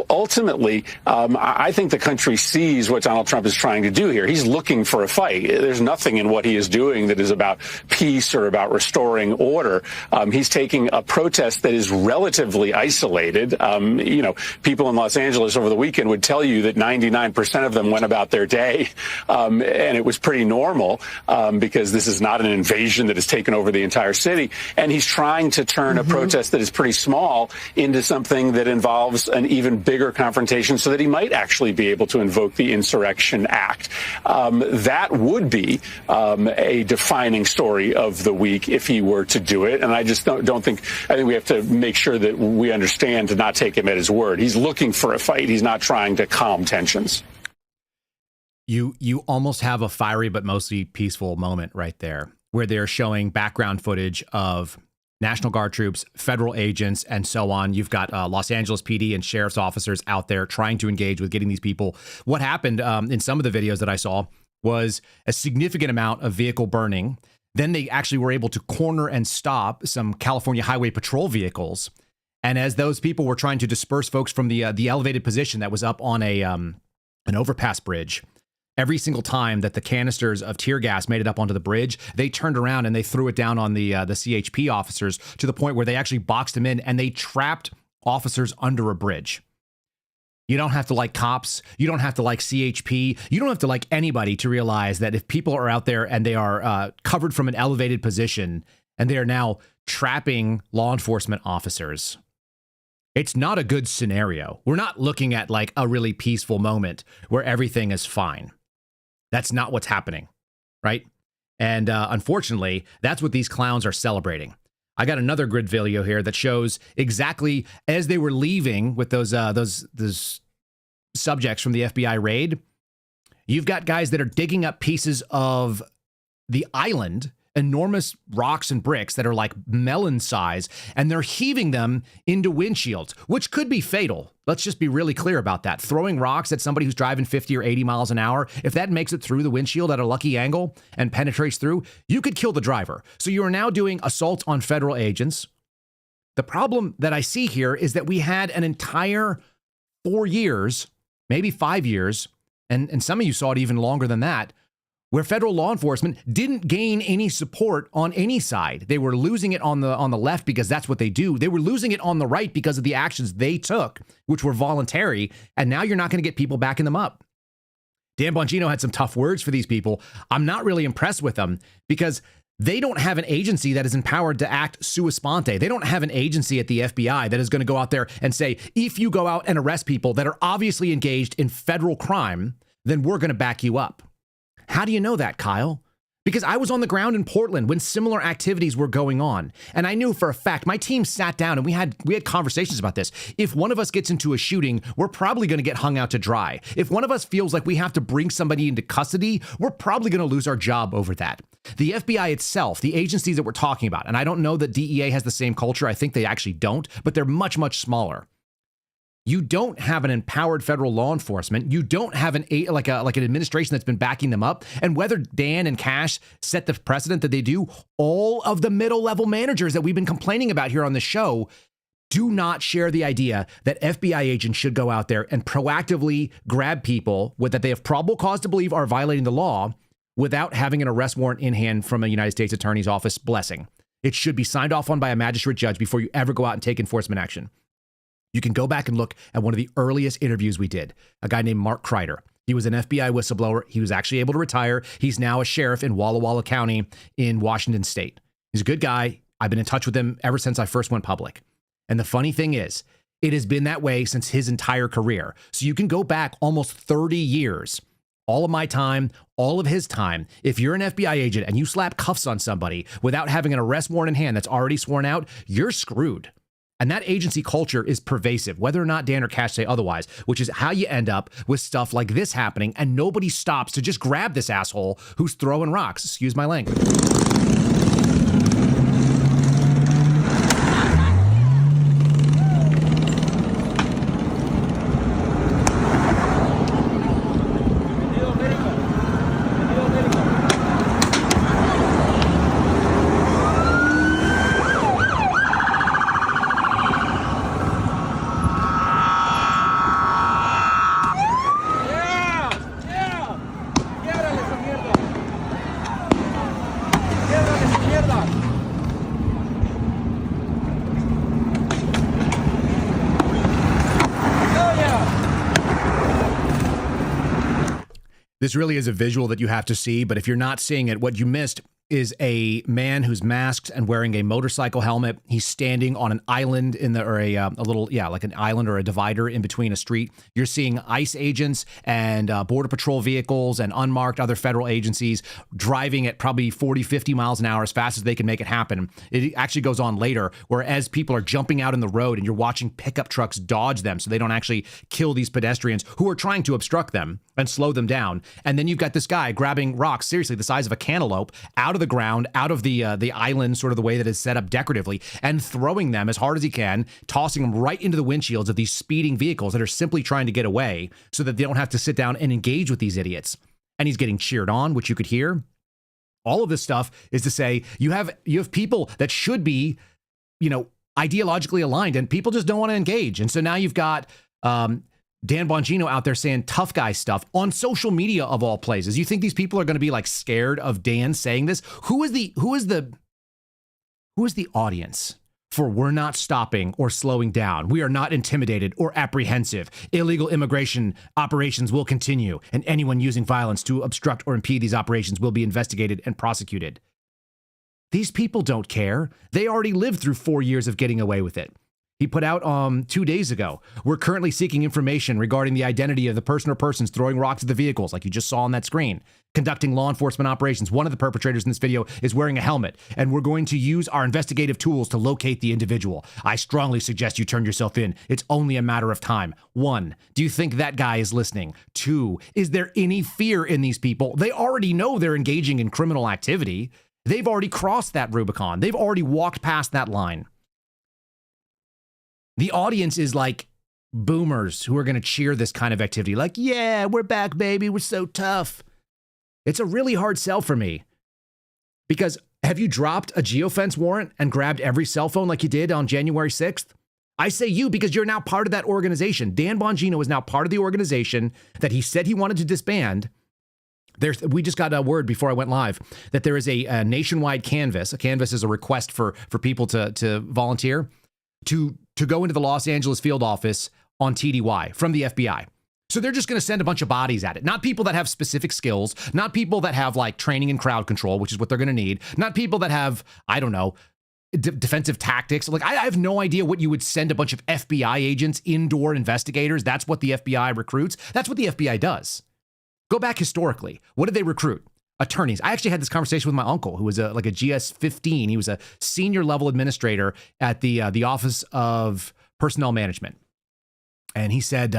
ultimately, I think the country sees what Donald Trump is trying to do here. He's looking for a fight. There's nothing in what he is doing that is about peace or about restoring order. He's taking a protest that is relatively isolated. People in Los Angeles over the weekend would tell you that 99% of them went about their day, and it was pretty normal because this is not an invasion that has taken over the entire city. And he's trying to turn a protest that is pretty small into something that involves an even bigger confrontation so that he might actually be able to invoke the Insurrection Act. That would be a defining story of the week if he were to do it. And I just don't think, I think we have to make sure that we understand to not take him at his word. He's looking for a fight. He's not trying to calm tensions. You almost have a fiery but mostly peaceful moment right there where they're showing background footage of National Guard troops, federal agents, and so on. You've got Los Angeles PD and sheriff's officers out there trying to engage with getting these people. What happened in some of the videos that I saw was a significant amount of vehicle burning. Then they actually were able to corner and stop some California Highway Patrol vehicles. And as those people were trying to disperse folks from the elevated position that was up on an overpass bridge, every single time that the canisters of tear gas made it up onto the bridge, they turned around and they threw it down on the CHP officers to the point where they actually boxed them in and they trapped officers under a bridge. You don't have to like cops. You don't have to like CHP. You don't have to like anybody to realize that if people are out there and they are covered from an elevated position and they are now trapping law enforcement officers, it's not a good scenario. We're not looking at like a really peaceful moment where everything is fine. That's not what's happening, right? And unfortunately, that's what these clowns are celebrating. I got another grid video here that shows exactly as they were leaving with those subjects from the FBI raid. You've got guys that are digging up pieces of the island, enormous rocks and bricks that are like melon size, and they're heaving them into windshields, which could be fatal. Let's just be really clear about that. Throwing rocks at somebody who's driving 50 or 80 miles an hour, if that makes it through the windshield at a lucky angle and penetrates through, you could kill the driver. So you are now doing assaults on federal agents. The problem that I see here is that we had an entire 4 years, maybe 5 years, and some of you saw it even longer than that, where federal law enforcement didn't gain any support on any side. They were losing it on the left because that's what they do. They were losing it on the right because of the actions they took, which were voluntary. And now you're not going to get people backing them up. Dan Bongino had some tough words for these people. I'm not really impressed with them because They don't have an agency that is empowered to act sua sponte. They don't have an agency at the FBI that is going to go out there and say, if you go out and arrest people that are obviously engaged in federal crime, then we're going to back you up. How do you know that, Kyle? Because I was on the ground in Portland when similar activities were going on. And I knew for a fact, my team sat down and we had conversations about this. If one of us gets into a shooting, we're probably going to get hung out to dry. If one of us feels like we have to bring somebody into custody, we're probably going to lose our job over that. The FBI itself, the agencies that we're talking about, and I don't know that DEA has the same culture. I think they actually don't, but they're much, much smaller. You don't have an empowered federal law enforcement. You don't have an administration that's been backing them up. And whether Dan and Cash set the precedent that they do, all of the middle level managers that we've been complaining about here on the show do not share the idea that FBI agents should go out there and proactively grab people that they have probable cause to believe are violating the law without having an arrest warrant in hand from a United States Attorney's Office blessing. It should be signed off on by a magistrate judge before you ever go out and take enforcement action. You can go back and look at one of the earliest interviews we did, a guy named Mark Kreider. He was an FBI whistleblower. He was actually able to retire. He's now a sheriff in Walla Walla County in Washington State. He's a good guy. I've been in touch with him ever since I first went public. And the funny thing is, it has been that way since his entire career. So you can go back almost 30 years, all of my time, all of his time. If you're an FBI agent and you slap cuffs on somebody without having an arrest warrant in hand that's already sworn out, you're screwed. And that agency culture is pervasive, whether or not Dan or Cash say otherwise, which is how you end up with stuff like this happening and nobody stops to just grab this asshole who's throwing rocks. Excuse my language. This really is a visual that you have to see, but if you're not seeing it, what you missed is a man who's masked and wearing a motorcycle helmet. He's standing on an island like an island or a divider in between a street. You're seeing ICE agents and Border Patrol vehicles and unmarked other federal agencies driving at probably 40, 50 miles an hour as fast as they can make it happen. It actually goes on later, where as people are jumping out in the road and you're watching pickup trucks dodge them so they don't actually kill these pedestrians who are trying to obstruct them and slow them down. And then you've got this guy grabbing rocks, seriously, the size of a cantaloupe, out of the ground, out of the island, sort of the way that is set up decoratively, and throwing them as hard as he can, tossing them right into the windshields of these speeding vehicles that are simply trying to get away so that they don't have to sit down and engage with these idiots. And he's getting cheered on, which you could hear. All of this stuff is to say you have people that should be, ideologically aligned, and people just don't want to engage. And so now you've got Dan Bongino out there saying tough guy stuff on social media of all places. You think these people are going to be like scared of Dan saying this? Who is the audience for we're not stopping or slowing down? We are not intimidated or apprehensive. Illegal immigration operations will continue, and anyone using violence to obstruct or impede these operations will be investigated and prosecuted. These people don't care. They already lived through 4 years of getting away with it. He put out 2 days ago, we're currently seeking information regarding the identity of the person or persons throwing rocks at the vehicles, like you just saw on that screen. Conducting law enforcement operations. One of the perpetrators in this video is wearing a helmet, and we're going to use our investigative tools to locate the individual. I strongly suggest you turn yourself in. It's only a matter of time. 1, do you think that guy is listening? 2, is there any fear in these people? They already know they're engaging in criminal activity. They've already crossed that Rubicon. They've already walked past that line. The audience is like boomers who are going to cheer this kind of activity. Like, yeah, we're back, baby. We're so tough. It's a really hard sell for me. Because have you dropped a geofence warrant and grabbed every cell phone like you did on January 6th? I say you because you're now part of that organization. Dan Bongino is now part of the organization that he said he wanted to disband. We just got a word before I went live that there is a nationwide canvass. A canvass is a request for people to volunteer to go into the Los Angeles field office on TDY from the FBI. So they're just going to send a bunch of bodies at it. Not people that have specific skills, not people that have like training in crowd control, which is what they're going to need. Not people that have, I don't know, defensive tactics. Like I have no idea what you would send a bunch of FBI agents, indoor investigators. That's what the FBI recruits. That's what the FBI does. Go back historically. What did they recruit? Attorneys. I actually had this conversation with my uncle, who was like a GS-15. He was a senior level administrator at the Office of Personnel Management. And he said,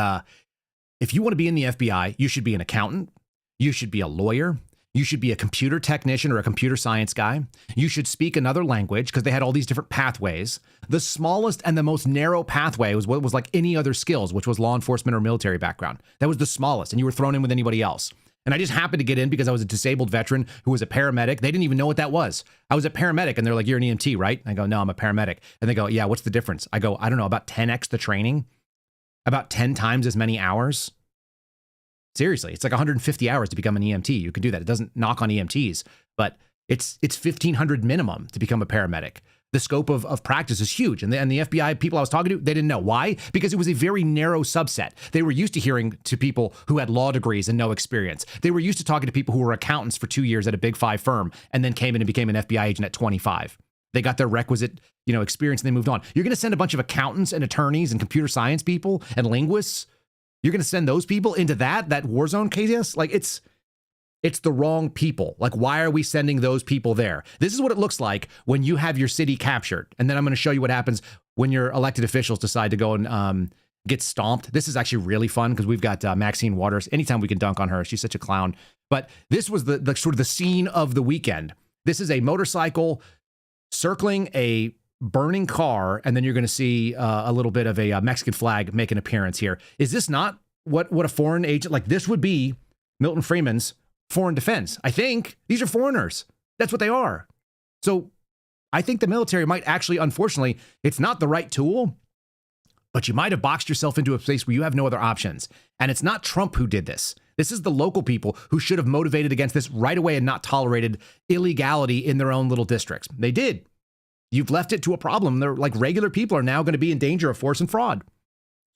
if you want to be in the FBI, you should be an accountant. You should be a lawyer. You should be a computer technician or a computer science guy. You should speak another language, because they had all these different pathways. The smallest and the most narrow pathway was what was like any other skills, which was law enforcement or military background. That was the smallest, and you were thrown in with anybody else. And I just happened to get in because I was a disabled veteran who was a paramedic. They didn't even know what that was. I was a paramedic, and they're like, you're an EMT, right? I go, no, I'm a paramedic. And they go, yeah, what's the difference? I go, I don't know, about 10x the training, about 10 times as many hours. Seriously, it's like 150 hours to become an EMT. You can do that. It doesn't knock on EMTs, but it's 1,500 minimum to become a paramedic. The scope of practice is huge. And the FBI people I was talking to, they didn't know. Why? Because it was a very narrow subset. They were used to hearing to people who had law degrees and no experience. They were used to talking to people who were accountants for 2 years at a Big Five firm and then came in and became an FBI agent at 25. They got their requisite, experience and they moved on. You're going to send a bunch of accountants and attorneys and computer science people and linguists. You're going to send those people into that war zone case? Like it's the wrong people. Like, why are we sending those people there? This is what it looks like when you have your city captured. And then I'm going to show you what happens when your elected officials decide to go and get stomped. This is actually really fun because we've got Maxine Waters. Anytime we can dunk on her, she's such a clown. But this was the sort of the scene of the weekend. This is a motorcycle circling a burning car, and then you're going to see a little bit of a Mexican flag make an appearance here. Is this not what a foreign agent, like this would be Milton Friedman's foreign defense? I think these are foreigners. That's what they are. So I think the military might actually, unfortunately, it's not the right tool, but you might have boxed yourself into a place where you have no other options. And it's not Trump who did this. This is the local people who should have motivated against this right away and not tolerated illegality in their own little districts. They did. You've left it to a problem. They're like regular people are now going to be in danger of force and fraud.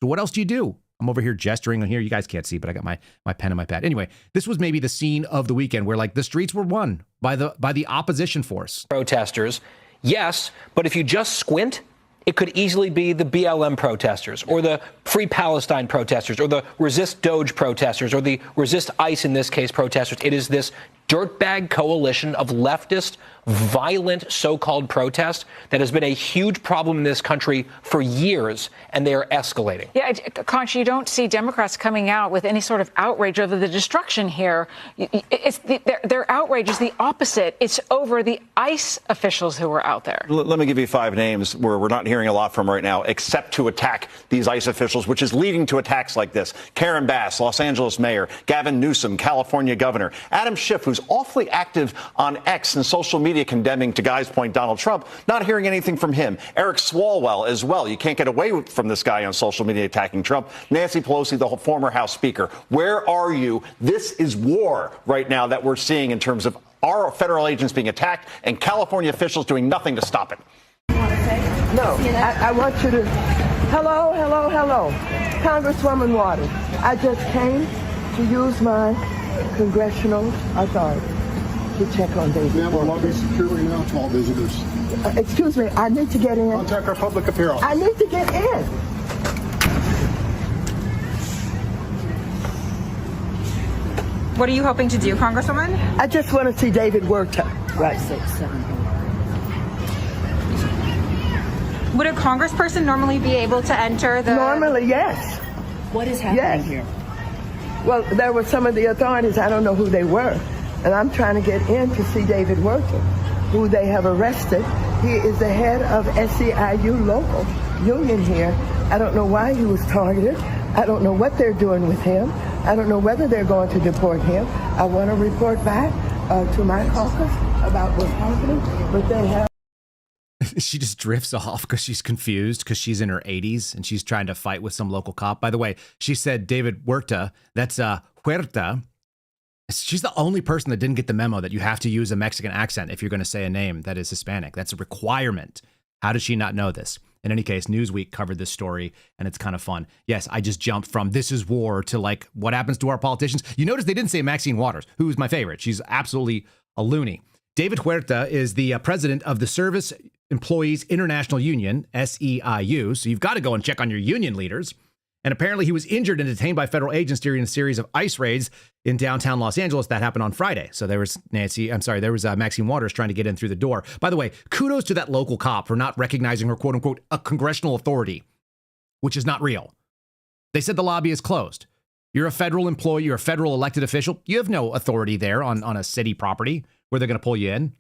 So what else do you do? I'm over here gesturing on here. You guys can't see, but I got my pen and my pad. Anyway, this was maybe the scene of the weekend where like the streets were won by the opposition force. Protesters, yes, but if you just squint, it could easily be the BLM protesters or the Free Palestine protesters or the Resist Doge protesters or the Resist ICE, in this case, protesters. It is this dirtbag coalition of leftist, violent so-called protest that has been a huge problem in this country for years, and they are escalating. Yeah, Conch, you don't see Democrats coming out with any sort of outrage over the destruction here. Their outrage is the opposite. It's over the ICE officials who were out there. Let me give you 5 names where we're not hearing a lot from right now, except to attack these ICE officials, which is leading to attacks like this. Karen Bass, Los Angeles mayor. Gavin Newsom, California governor. Adam Schiff, who's awfully active on X and social media condemning, to Guy's point, Donald Trump. Not hearing anything from him. Eric Swalwell as well. You can't get away from this guy on social media attacking Trump. Nancy Pelosi, the former House Speaker. Where are you? This is war right now that we're seeing in terms of our federal agents being attacked and California officials doing nothing to stop it. No, I want you to... Hello. Congresswoman Waters, I just came to use my congressional authority to check on David. Ma'am, the lobby is securely now to all visitors. Excuse me, I need to get in. Contact our public appeal. I need to get in. What are you hoping to do, Congresswoman? I just want to see David Huerta. Right. 6, 7. Would a congressperson normally be able to enter the... Normally, yes. What is happening here? Well, there were some of the authorities, I don't know who they were, and I'm trying to get in to see David Huerta, who they have arrested. He is the head of SEIU local union here. I don't know why he was targeted. I don't know what they're doing with him. I don't know whether they're going to deport him. I want to report back to my caucus about what's happening, but they have... She just drifts off because she's confused because she's in her 80s and she's trying to fight with some local cop. By the way, she said David Huerta. That's Huerta. She's the only person that didn't get the memo that you have to use a Mexican accent if you're going to say a name that is Hispanic. That's a requirement. How does she not know this? In any case, Newsweek covered this story, and it's kind of fun. Yes, I just jumped from this is war to like what happens to our politicians. You notice they didn't say Maxine Waters, who is my favorite. She's absolutely a loony. David Huerta is the president of the Service Employees International Union, SEIU. So you've got to go and check on your union leaders. And apparently he was injured and detained by federal agents during a series of ICE raids in downtown Los Angeles. That happened on Friday. So there was Maxine Waters trying to get in through the door. By the way, kudos to that local cop for not recognizing her, quote unquote, a congressional authority, which is not real. They said the lobby is closed. You're a federal employee, you're a federal elected official. You have no authority there on a city property where they're going to pull you in.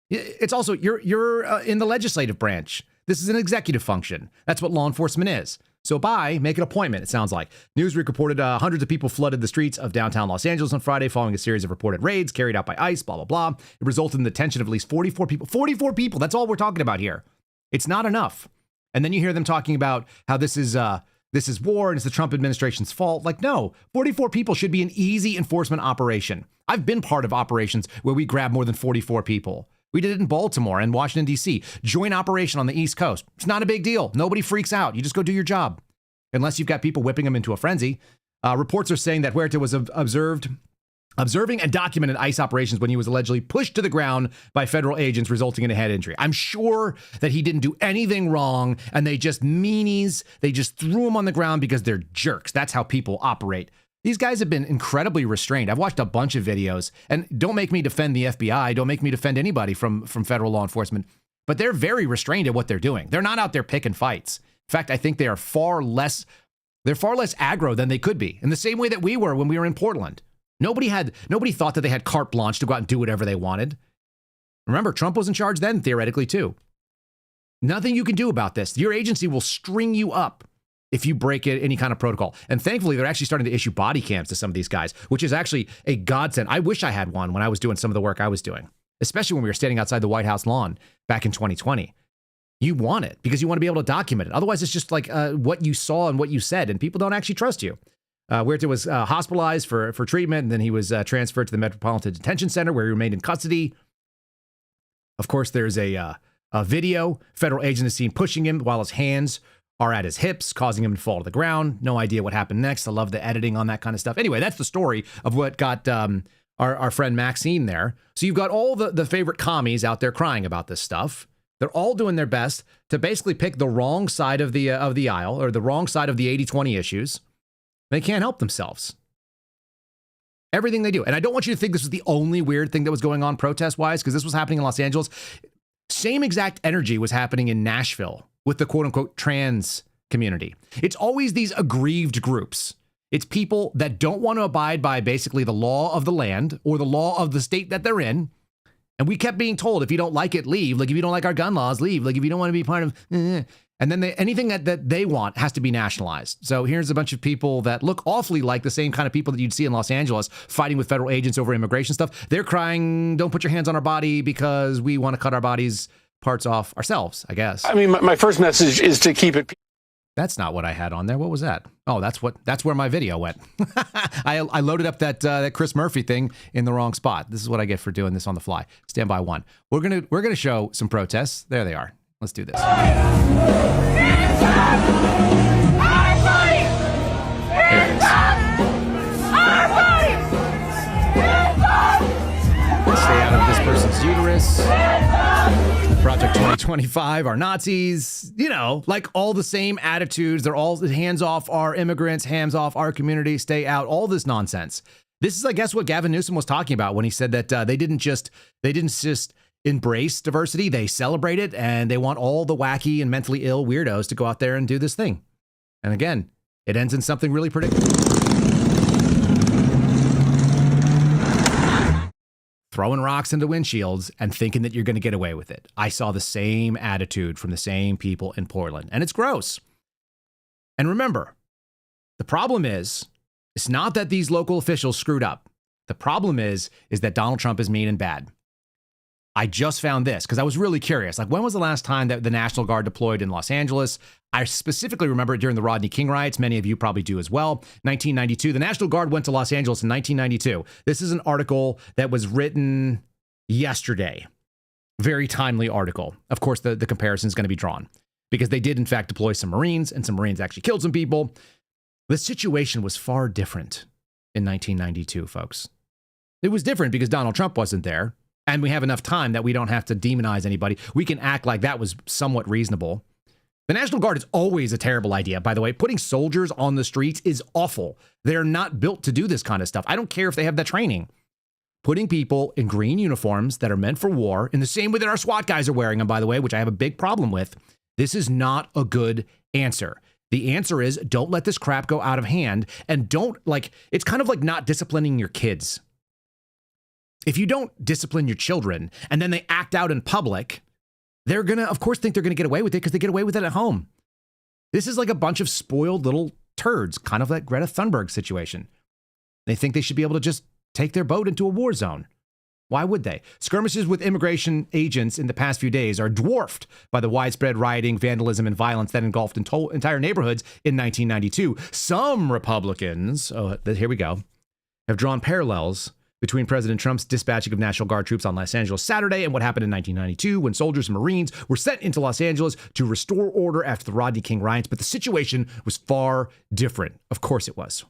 It's also, you're in the legislative branch. This is an executive function. That's what law enforcement is. So make an appointment, it sounds like. Newsweek reported hundreds of people flooded the streets of downtown Los Angeles on Friday following a series of reported raids carried out by ICE, blah, blah, blah. It resulted in the detention of at least 44 people. 44 people, that's all we're talking about here. It's not enough. And then you hear them talking about how this is war and it's the Trump administration's fault. Like, no, 44 people should be an easy enforcement operation. I've been part of operations where we grab more than 44 people. We did it in Baltimore and Washington, D.C. Joint operation on the East Coast. It's not a big deal. Nobody freaks out. You just go do your job. Unless you've got people whipping them into a frenzy. Reports are saying that Huerta was observing and documented ICE operations when he was allegedly pushed to the ground by federal agents, resulting in a head injury. I'm sure that he didn't do anything wrong, and they just meanies. They just threw him on the ground because they're jerks. That's how people operate. These guys have been incredibly restrained. I've watched a bunch of videos, and don't make me defend the FBI. Don't make me defend anybody from federal law enforcement, but they're very restrained at what they're doing. They're not out there picking fights. In fact, I think they are far less aggro than they could be, in the same way that we were when we were in Portland. Nobody thought that they had carte blanche to go out and do whatever they wanted. Remember, Trump was in charge then, theoretically, too. Nothing you can do about this. Your agency will string you up if you break any kind of protocol. And thankfully, they're actually starting to issue body cams to some of these guys, which is actually a godsend. I wish I had one when I was doing some of the work I was doing, especially when we were standing outside the White House lawn back in 2020. You want it because you want to be able to document it. Otherwise, it's just like what you saw and what you said, and people don't actually trust you. Huerta was hospitalized for treatment, and then he was transferred to the Metropolitan Detention Center, where he remained in custody. Of course, there's a video. Federal agents are seen pushing him while his hands are at his hips, causing him to fall to the ground. No idea what happened next. I love the editing on that kind of stuff. Anyway, that's the story of what got our friend Maxine there. So you've got all the favorite commies out there crying about this stuff. They're all doing their best to basically pick the wrong side of the aisle, or the wrong side of the 80-20 issues. They can't help themselves. Everything they do. And I don't want you to think this was the only weird thing that was going on protest-wise, because this was happening in Los Angeles. Same exact energy was happening in Nashville with the quote-unquote trans community. It's always these aggrieved groups. It's people that don't want to abide by basically the law of the land or the law of the state that they're in. And we kept being told, if you don't like it, leave. Like, if you don't like our gun laws, leave. Like, if you don't want to be part of... And then anything that they want has to be nationalized. So here's a bunch of people that look awfully like the same kind of people that you'd see in Los Angeles fighting with federal agents over immigration stuff. They're crying, don't put your hands on our body because we want to cut our bodies parts off ourselves, I guess. I mean, my first message is to keep it... That's not what I had on there. What was that? Oh, that's where my video went. I loaded up that Chris Murphy thing in the wrong spot. This is what I get for doing this on the fly. Stand by one. We're gonna show some protests. There they are. Let's do this. There it is. Stay out of this person's uterus. Project 2025 are Nazis, like all the same attitudes. They're all hands off our immigrants, hands off our community, stay out, all this nonsense. This is, I guess, what Gavin Newsom was talking about when he said that they didn't just embrace diversity. They celebrate it, and they want all the wacky and mentally ill weirdos to go out there and do this thing. And again, it ends in something really predictable. Throwing rocks into windshields and thinking that you're going to get away with it. I saw the same attitude from the same people in Portland, and it's gross. And remember, the problem is, it's not that these local officials screwed up. The problem is that Donald Trump is mean and bad. I just found this because I was really curious. Like, when was the last time that the National Guard deployed in Los Angeles? I specifically remember it during the Rodney King riots. Many of you probably do as well. 1992. The National Guard went to Los Angeles in 1992. This is an article that was written yesterday. Very timely article. Of course, the comparison is going to be drawn because they did, in fact, deploy some Marines, and some Marines actually killed some people. The situation was far different in 1992, folks. It was different because Donald Trump wasn't there, and we have enough time that we don't have to demonize anybody. We can act like that was somewhat reasonable. The National Guard is always a terrible idea, by the way. Putting soldiers on the streets is awful. They're not built to do this kind of stuff. I don't care if they have that training. Putting people in green uniforms that are meant for war, in the same way that our SWAT guys are wearing them, by the way, which I have a big problem with, this is not a good answer. The answer is don't let this crap go out of hand, and don't, it's kind of like not disciplining your kids. If you don't discipline your children and then they act out in public, they're going to, of course, think they're going to get away with it because they get away with it at home. This is like a bunch of spoiled little turds, kind of like Greta Thunberg situation. They think they should be able to just take their boat into a war zone. Why would they? Skirmishes with immigration agents in the past few days are dwarfed by the widespread rioting, vandalism, and violence that engulfed entire neighborhoods in 1992. Some Republicans, here we go, have drawn parallels between President Trump's dispatching of National Guard troops on Los Angeles Saturday and what happened in 1992 when soldiers and Marines were sent into Los Angeles to restore order after the Rodney King riots. But the situation was far different. Of course it was.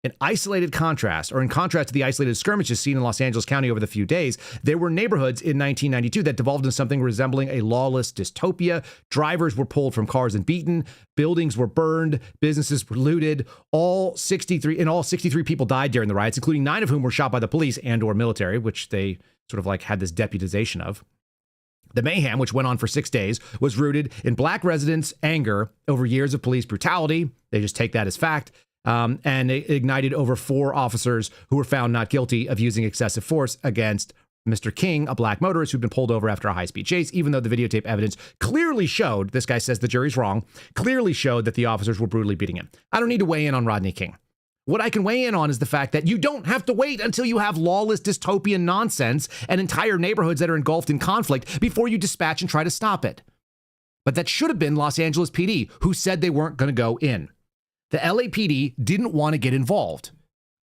In contrast to the isolated skirmishes seen in Los Angeles County over the few days, there were neighborhoods in 1992 that devolved into something resembling a lawless dystopia. Drivers were pulled from cars and beaten. Buildings were burned. Businesses were looted. All 63 people died during the riots, including 9 of whom were shot by the police and or military, which they sort of had this deputization of. The mayhem, which went on for 6 days, was rooted in black residents' anger over years of police brutality. They just take that as fact. And it ignited over 4 officers who were found not guilty of using excessive force against Mr. King, a black motorist who'd been pulled over after a high-speed chase, even though the videotape evidence clearly showed, this guy says the jury's wrong, clearly showed that the officers were brutally beating him. I don't need to weigh in on Rodney King. What I can weigh in on is the fact that you don't have to wait until you have lawless dystopian nonsense and entire neighborhoods that are engulfed in conflict before you dispatch and try to stop it. But that should have been Los Angeles PD, who said they weren't going to go in. The LAPD didn't want to get involved.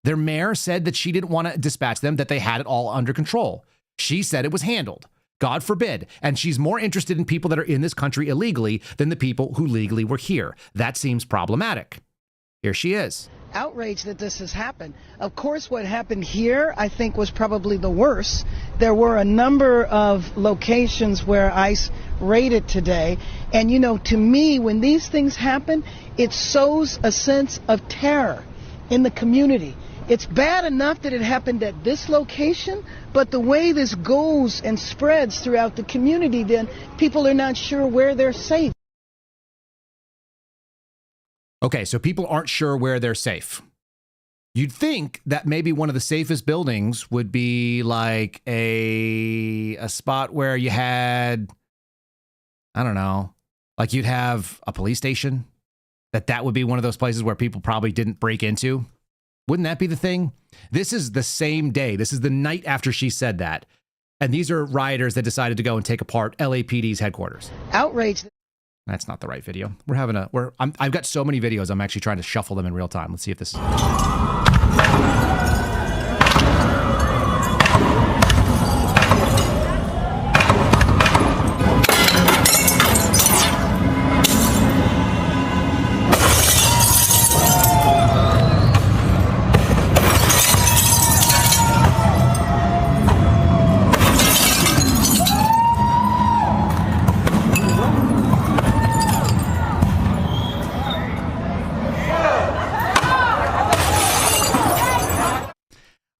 Their mayor said that she didn't want to dispatch them, that they had it all under control. She said it was handled. God forbid. And she's more interested in people that are in this country illegally than the people who legally were here. That seems problematic. Here she is. Outraged that this has happened. Of course, what happened here, I think, was probably the worst. There were a number of locations where ICE raided today. And, to me, when these things happen, it sows a sense of terror in the community. It's bad enough that it happened at this location, but the way this goes and spreads throughout the community, then people are not sure where they're safe. Okay, so people aren't sure where they're safe. You'd think that maybe one of the safest buildings would be like a spot where you had, I don't know, like you'd have a police station, that would be one of those places where people probably didn't break into. Wouldn't that be the thing? This is the same day. This is the night after she said that. And these are rioters that decided to go and take apart LAPD's headquarters. Outrage. That's not the right video. I've got so many videos. I'm actually trying to shuffle them in real time. Let's see if this.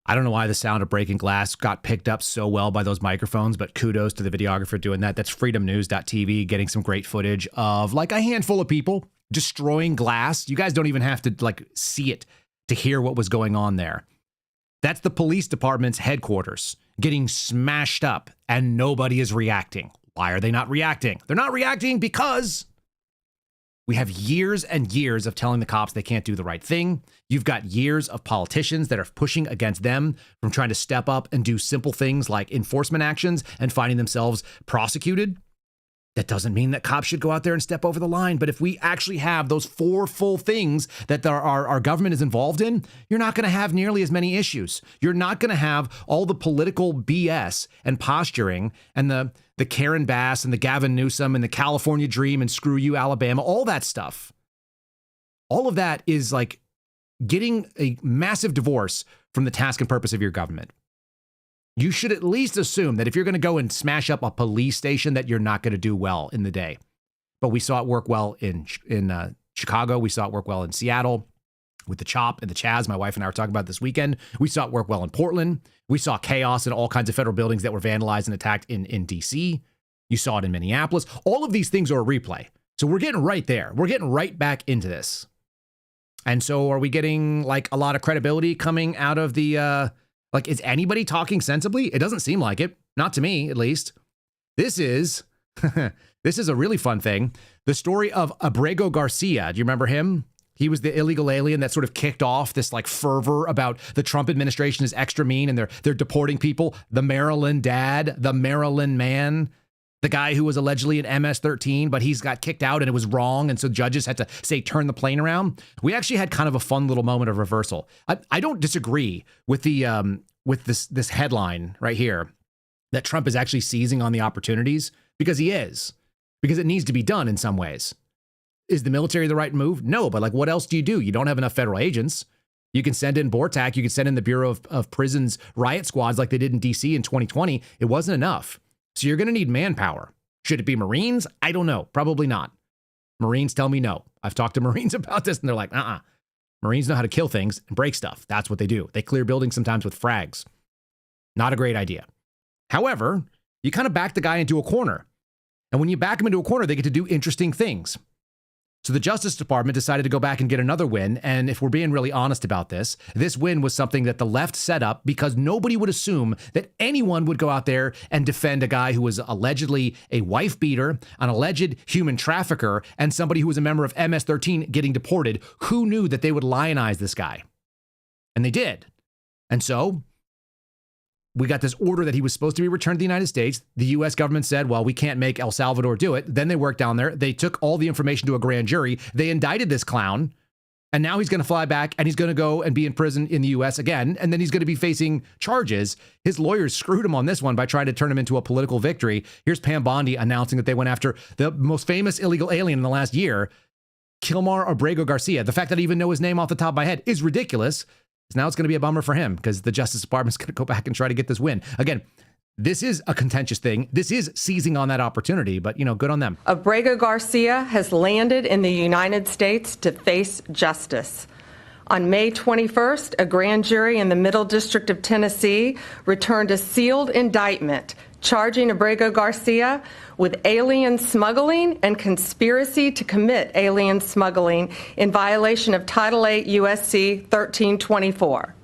I don't know why the sound of breaking glass got picked up so well by those microphones, but kudos to the videographer doing that. That's freedomnews.tv getting some great footage of like a handful of people destroying glass. You guys don't even have to see it to hear what was going on there. That's the police department's headquarters getting smashed up and nobody is reacting. Why are they not reacting? They're not reacting because we have years and years of telling the cops they can't do the right thing. You've got years of politicians that are pushing against them from trying to step up and do simple things like enforcement actions and finding themselves prosecuted. That doesn't mean that cops should go out there and step over the line. But if we actually have those 4 full things that our government is involved in, you're not going to have nearly as many issues. You're not going to have all the political BS and posturing and the Karen Bass and the Gavin Newsom and the California Dream and screw you, Alabama, all that stuff. All of that is like getting a massive divorce from the task and purpose of your government. You should at least assume that if you're going to go and smash up a police station, that you're not going to do well in the day. But we saw it work well in Chicago. We saw it work well in Seattle with the CHOP and the Chaz. My wife and I were talking about this weekend. We saw it work well in Portland. We saw chaos in all kinds of federal buildings that were vandalized and attacked in D.C. You saw it in Minneapolis. All of these things are a replay. So we're getting right there. We're getting right back into this. And so are we getting like a lot of credibility coming out of the... Like, is anybody talking sensibly? It doesn't seem like it. Not to me, at least. This is a really fun thing. The story of Abrego Garcia. Do you remember him? He was the illegal alien that sort of kicked off this like fervor about the Trump administration is extra mean and they're deporting people. The Maryland dad, the Maryland man, the guy who was allegedly an MS-13, but he's got kicked out and it was wrong. And so judges had to say, turn the plane around. We actually had kind of a fun little moment of reversal. I don't disagree with with this headline right here that Trump is actually seizing on the opportunities, because he is, because it needs to be done in some ways. Is the military the right move? No, but like, what else do? You don't have enough federal agents. You can send in BORTAC. You can send in the Bureau of Prisons riot squads like they did in D.C. in 2020. It wasn't enough. So you're going to need manpower. Should it be Marines? I don't know. Probably not. Marines tell me no. I've talked to Marines about this and they're like, Marines know how to kill things and break stuff. That's what they do. They clear buildings sometimes with frags. Not a great idea. However, you kind of back the guy into a corner. And when you back him into a corner, they get to do interesting things. So the Justice Department decided to go back and get another win. And if we're being really honest about this win was something that the left set up because nobody would assume that anyone would go out there and defend a guy who was allegedly a wife beater, an alleged human trafficker, and somebody who was a member of MS-13 getting deported. Who knew that they would lionize this guy? And they did. And so we got this order that he was supposed to be returned to the United States. The U.S. government said, well, we can't make El Salvador do it. Then they worked down there. They took all the information to a grand jury. They indicted this clown. And now he's going to fly back and he's going to go and be in prison in the U.S. again. And then he's going to be facing charges. His lawyers screwed him on this one by trying to turn him into a political victory. Here's Pam Bondi announcing that they went after the most famous illegal alien in the last year, Kilmar Abrego Garcia. The fact that I even know his name off the top of my head is ridiculous. Now it's going to be a bummer for him because the Justice Department's going to go back and try to get this win. Again, this is a contentious thing. This is seizing on that opportunity, but, good on them. Abrego Garcia has landed in the United States to face justice. On May 21st, a grand jury in the Middle District of Tennessee returned a sealed indictment charging Abrego Garcia with alien smuggling and conspiracy to commit alien smuggling in violation of Title 8 U.S.C. 1324.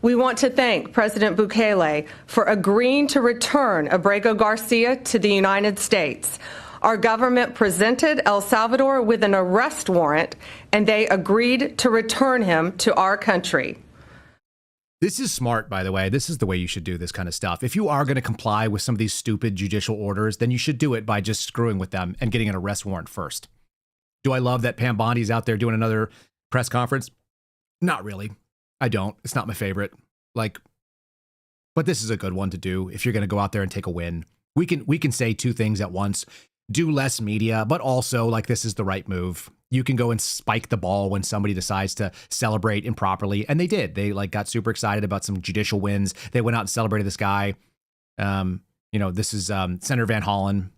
We want to thank President Bukele for agreeing to return Abrego Garcia to the United States. Our government presented El Salvador with an arrest warrant, and they agreed to return him to our country. This is smart, by the way. This is the way you should do this kind of stuff. If you are going to comply with some of these stupid judicial orders, then you should do it by just screwing with them and getting an arrest warrant first. Do I love that Pam Bondi's out there doing another press conference? Not really. I don't. It's not my favorite. But this is a good one to do if you're going to go out there and take a win. We can say two things at once. Do less media, but also this is the right move. You can go and spike the ball when somebody decides to celebrate improperly. And they did. They got super excited about some judicial wins. They went out and celebrated this guy. This is Senator Van Hollen,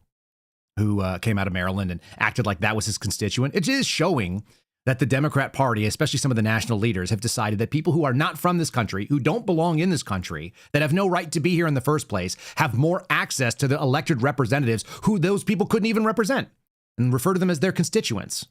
who came out of Maryland and acted like that was his constituent. It is showing that the Democrat Party, especially some of the national leaders, have decided that people who are not from this country, who don't belong in this country, that have no right to be here in the first place, have more access to the elected representatives who those people couldn't even represent, and refer to them as their constituents.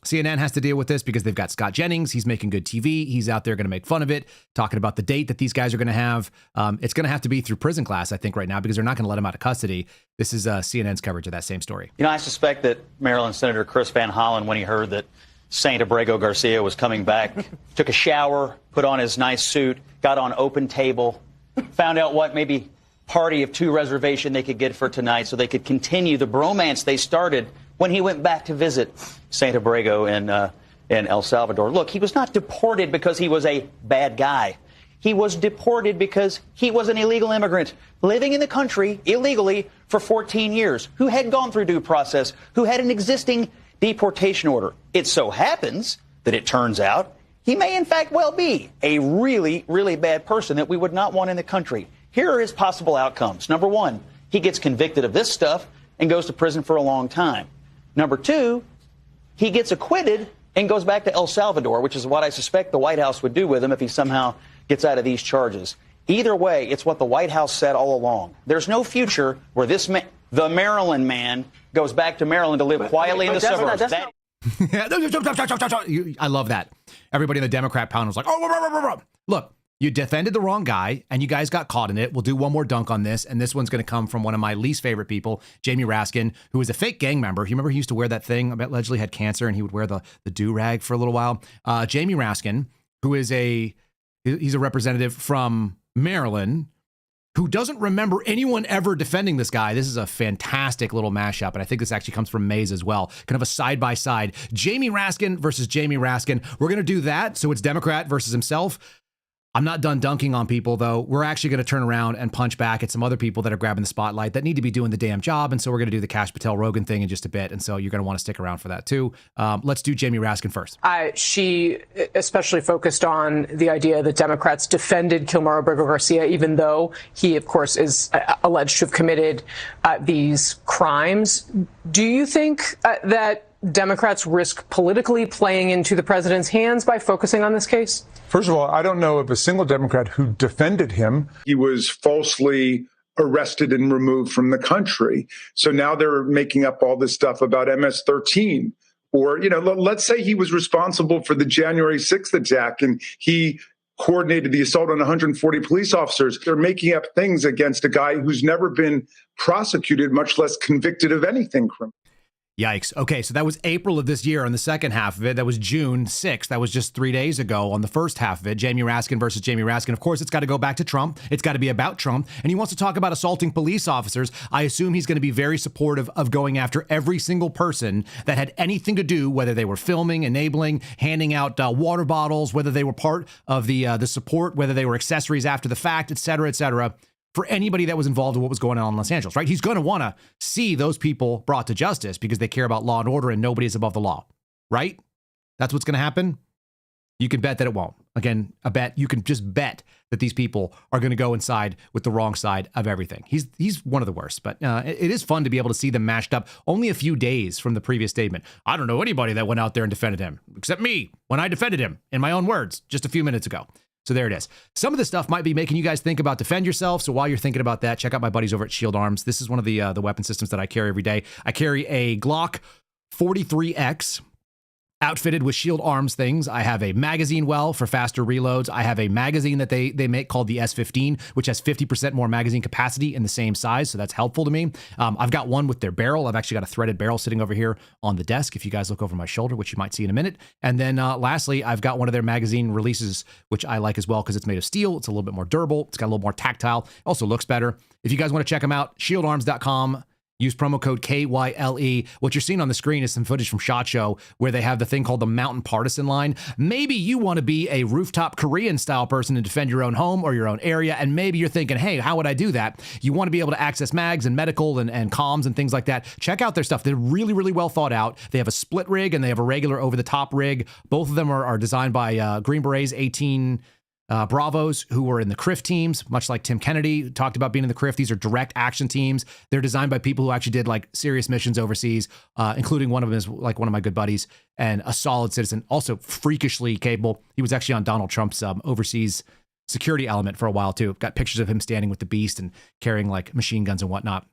CNN has to deal with this because they've got Scott Jennings. He's making good TV. He's out there going to make fun of it, talking about the date that these guys are going to have. It's going to have to be through prison class, I think, right now, because they're not going to let him out of custody. This is CNN's coverage of that same story. I suspect that Maryland Senator Chris Van Hollen, when he heard that Saint Abrego Garcia was coming back, took a shower, put on his nice suit, got on Open Table, found out maybe party of two reservation they could get for tonight so they could continue the bromance they started when he went back to visit St. Abrego in El Salvador. Look, he was not deported because he was a bad guy. He was deported because he was an illegal immigrant living in the country illegally for 14 years, who had gone through due process, who had an existing deportation order. It so happens that it turns out he may in fact well be a really, really bad person that we would not want in the country. Here are his possible outcomes. Number one, he gets convicted of this stuff and goes to prison for a long time. Number two, he gets acquitted and goes back to El Salvador, which is what I suspect the White House would do with him if he somehow gets out of these charges. Either way, it's what the White House said all along. There's no future where this man, the Maryland man, goes back to Maryland to live quietly in the suburbs. I love that. Everybody in the Democrat panel was like, oh, look, you defended the wrong guy and you guys got caught in it. We'll do one more dunk on this. And this one's going to come from one of my least favorite people, Jamie Raskin, who is a fake gang member. You remember he used to wear that thing, allegedly had cancer, and he would wear the do-rag for a little while. Jamie Raskin, who is he's a representative from Maryland, who doesn't remember anyone ever defending this guy. This is a fantastic little mashup, and I think this actually comes from Maze as well. Kind of a side-by-side. Jamie Raskin versus Jamie Raskin. We're going to do that, so it's Democrat versus himself. I'm not done dunking on people, though. We're actually going to turn around and punch back at some other people that are grabbing the spotlight that need to be doing the damn job, and so we're going to do the Cash Patel Rogan thing in just a bit, and so you're going to want to stick around for that, too. Let's do Jamie Raskin first. She especially focused on the idea that Democrats defended Kilmer Abrego Garcia, even though he, of course, is alleged to have committed these crimes. Do you think that Democrats risk politically playing into the president's hands by focusing on this case? First of all, I don't know of a single Democrat who defended him. He was falsely arrested and removed from the country. So now they're making up all this stuff about MS-13. Or, let's say he was responsible for the January 6th attack and he coordinated the assault on 140 police officers. They're making up things against a guy who's never been prosecuted, much less convicted of anything criminal. Yikes. Okay, so that was April of this year on the second half of it. That was June 6th. That was just 3 days ago on the first half of it. Jamie Raskin versus Jamie Raskin. Of course, it's got to go back to Trump. It's got to be about Trump. And he wants to talk about assaulting police officers. I assume he's going to be very supportive of going after every single person that had anything to do, whether they were filming, enabling, handing out water bottles, whether they were part of the support, whether they were accessories after the fact, et cetera, for anybody that was involved in what was going on in Los Angeles, right? He's going to want to see those people brought to justice because they care about law and order and nobody is above the law, right? That's what's going to happen. You can bet that it won't. Again, you can just bet that these people are going to go inside with the wrong side of everything. He's one of the worst, but it is fun to be able to see them mashed up only a few days from the previous statement. I don't know anybody that went out there and defended him, except me when I defended him in my own words just a few minutes ago. So there it is. Some of this stuff might be making you guys think about defend yourself. So while you're thinking about that, check out my buddies over at Shield Arms. This is one of the weapon systems that I carry every day. I carry a Glock 43X outfitted with Shield Arms things. I have a magazine well for faster reloads. I have a magazine that they make called the S15, which has 50% more magazine capacity in the same size. So that's helpful to me. I've got one with their barrel. I've actually got a threaded barrel sitting over here on the desk, if you guys look over my shoulder, which you might see in a minute. And then lastly, I've got one of their magazine releases, which I like as well because it's made of steel. It's a little bit more durable. It's got a little more tactile. Also looks better. If you guys want to check them out, shieldarms.com. Use promo code KYLE. What you're seeing on the screen is some footage from SHOT Show where they have the thing called the Mountain Partisan line. Maybe you want to be a rooftop Korean style person and defend your own home or your own area. And maybe you're thinking, hey, how would I do that? You want to be able to access mags and medical and comms and things like that. Check out their stuff. They're really, really well thought out. They have a split rig and they have a regular over the top rig. Both of them are designed by Green Berets 18 Bravos who were in the CRIF teams, much like Tim Kennedy talked about being in the CRIF. These are direct action teams. They're designed by people who actually did like serious missions overseas, including one of them is like one of my good buddies and a solid citizen, also freakishly capable. He was actually on Donald Trump's overseas security element for a while too. Got pictures of him standing with the beast and carrying like machine guns and whatnot.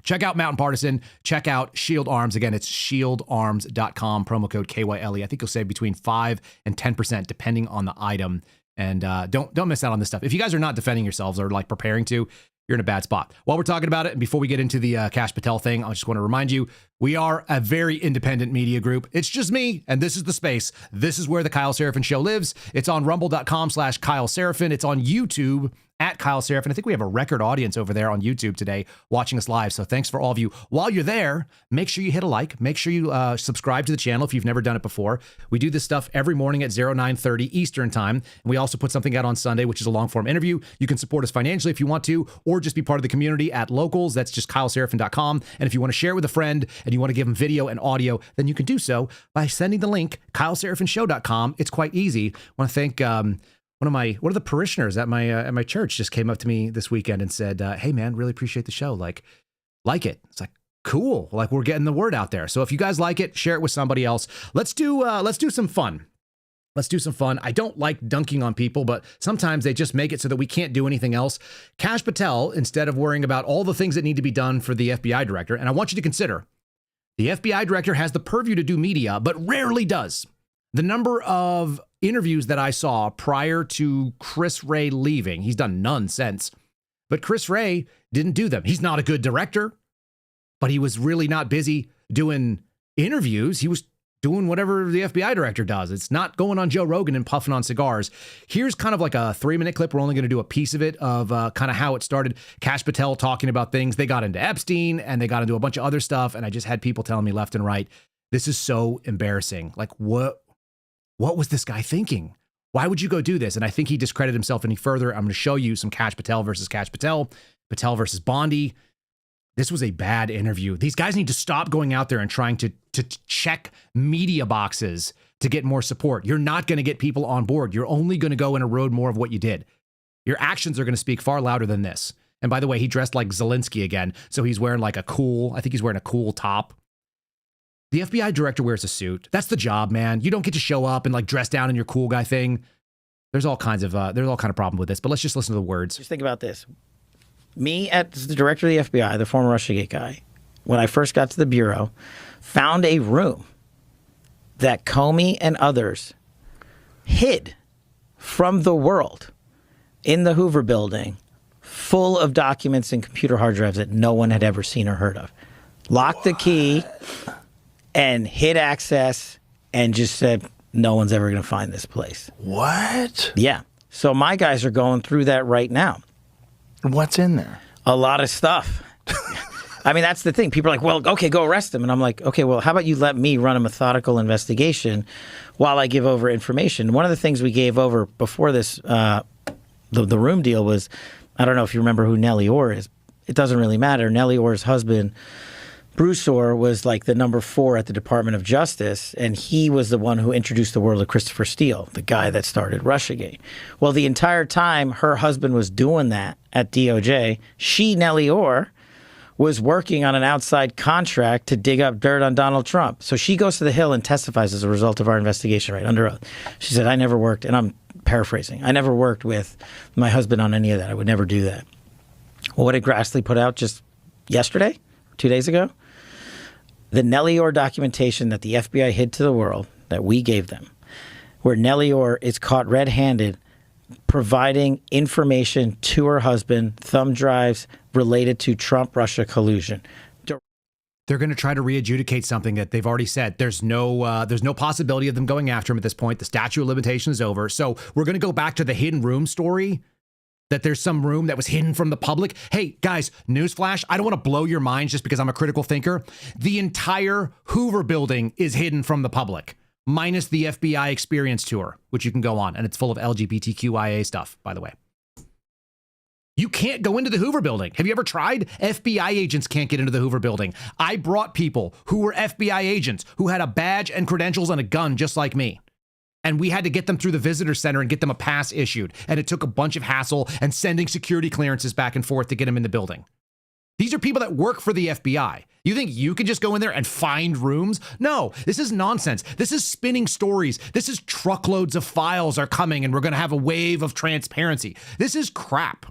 Check out Mountain Partisan. Check out Shield Arms. Again, it's shieldarms.com, promo code KYLE. I think you'll save between 5 and 10% depending on the item. And don't miss out on this stuff. If you guys are not defending yourselves or like preparing to, you're in a bad spot. While we're talking about it, and before we get into the Cash Patel thing, I just want to remind you, we are a very independent media group. It's just me, and this is the space. This is where the Kyle Seraphin Show lives. It's on rumble.com/Kyle Seraphin. It's on YouTube at Kyle Seraphin. I think we have a record audience over there on YouTube today watching us live. So thanks for all of you. While you're there, make sure you hit a like. Make sure you subscribe to the channel if you've never done it before. We do this stuff every morning at 09:30 Eastern time. And we also put something out on Sunday, which is a long form interview. You can support us financially if you want to, or just be part of the community at Locals. That's just KyleSeraphin.com. And if you want to share it with a friend and you want to give them video and audio, then you can do so by sending the link, KyleSeraphinShow.com. It's quite easy. I want to thank one of the parishioners at my church just came up to me this weekend and said, hey man, really appreciate the show. Like it. It's like, cool. Like, we're getting the word out there. So if you guys like it, share it with somebody else. Let's do some fun. Let's do some fun. I don't like dunking on people, but sometimes they just make it so that we can't do anything else. Kash Patel, instead of worrying about all the things that need to be done for the FBI director, and I want you to consider, the FBI director has the purview to do media, but rarely does. The number of interviews that I saw prior to Chris Wray leaving, he's done none since, but Chris Wray didn't do them. He's not a good director, but he was really not busy doing interviews. He was doing whatever the FBI director does. It's not going on Joe Rogan and puffing on cigars. Here's kind of like a 3-minute clip. We're only going to do a piece of it of kind of how it started. Kash Patel talking about things. They got into Epstein and they got into a bunch of other stuff. And I just had people telling me left and right, this is so embarrassing. Like, what was this guy thinking? Why would you go do this? And I think he discredited himself any further. I'm going to show you some Kash Patel versus Kash Patel, Patel versus Bondi. This was a bad interview. These guys need to stop going out there and trying to check media boxes to get more support. You're not going to get people on board. You're only going to go and erode more of what you did. Your actions are going to speak far louder than this. And by the way, he dressed like Zelensky again. So he's wearing like I think he's wearing a cool top. The FBI director wears a suit. That's the job, man. You don't get to show up and like dress down in your cool guy thing. There's all kinds of problem with this, but let's just listen to the words. Just think about this. Me, as the director of the FBI, the former Russiagate guy, when I first got to the Bureau, found a room that Comey and others hid from the world in the Hoover building, full of documents and computer hard drives that no one had ever seen or heard of. Locked the key and hid access and just said, no one's ever going to find this place. What? Yeah. So my guys are going through that right now. What's in there? A lot of stuff. I mean, that's the thing. People are like, well, okay, go arrest him. And I'm like, okay, well, how about you let me run a methodical investigation while I give over information? One of the things we gave over before this, the room deal was, I don't know if you remember who Nellie Orr is. It doesn't really matter. Nellie Orr's husband, Bruce Orr, was like the number 4 at the Department of Justice, and he was the one who introduced the world of Christopher Steele, the guy that started Russiagate. Well, the entire time her husband was doing that at DOJ, she, Nellie Orr, was working on an outside contract to dig up dirt on Donald Trump. So she goes to the Hill and testifies as a result of our investigation, right, under oath. She said, I never worked, and I'm paraphrasing, I never worked with my husband on any of that. I would never do that. Well, what did Grassley put out just yesterday, 2 days ago? The Nellie Orr documentation that the FBI hid to the world, that we gave them, where Nellie Orr is caught red-handed providing information to her husband, thumb drives related to Trump-Russia collusion. They're going to try to re-adjudicate something that they've already said. There's no possibility of them going after him at this point. The statute of limitations is over. So we're going to go back to the hidden room story, that there's some room that was hidden from the public. Hey, guys, newsflash, I don't want to blow your minds just because I'm a critical thinker. The entire Hoover building is hidden from the public, minus the FBI experience tour, which you can go on, and it's full of LGBTQIA stuff, by the way. You can't go into the Hoover building. Have you ever tried? FBI agents can't get into the Hoover building. I brought people who were FBI agents who had a badge and credentials and a gun just like me. And we had to get them through the visitor center and get them a pass issued. And it took a bunch of hassle and sending security clearances back and forth to get them in the building. These are people that work for the FBI. You think you can just go in there and find rooms? No, this is nonsense. This is spinning stories. This is truckloads of files are coming and we're going to have a wave of transparency. This is crap.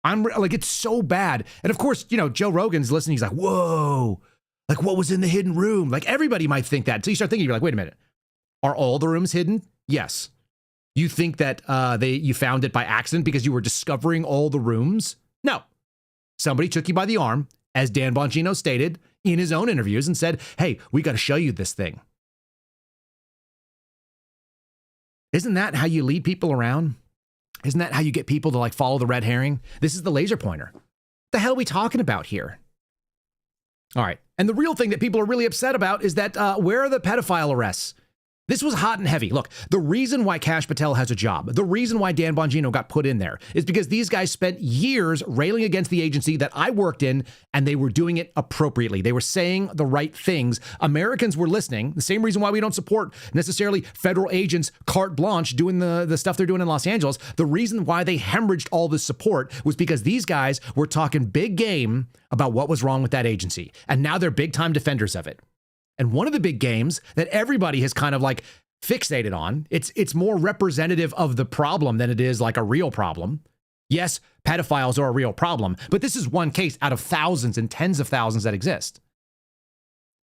I'm like, it's so bad. And of course, Joe Rogan's listening. He's like, whoa, like what was in the hidden room? Like everybody might think that. So you start thinking, you're like, wait a minute. Are all the rooms hidden? Yes. You think that you found it by accident because you were discovering all the rooms? No. Somebody took you by the arm, as Dan Bongino stated in his own interviews, and said, hey, we got to show you this thing. Isn't that how you lead people around? Isn't that how you get people to like follow the red herring? This is the laser pointer. What the hell are we talking about here? All right. And the real thing that people are really upset about is that where are the pedophile arrests? This was hot and heavy. Look, the reason why Kash Patel has a job, the reason why Dan Bongino got put in there is because these guys spent years railing against the agency that I worked in, and they were doing it appropriately. They were saying the right things. Americans were listening. The same reason why we don't support necessarily federal agents carte blanche doing the stuff they're doing in Los Angeles. The reason why they hemorrhaged all this support was because these guys were talking big game about what was wrong with that agency. And now they're big time defenders of it. And one of the big games that everybody has kind of like fixated on, it's more representative of the problem than it is like a real problem. Yes, pedophiles are a real problem, but this is one case out of thousands and tens of thousands that exist.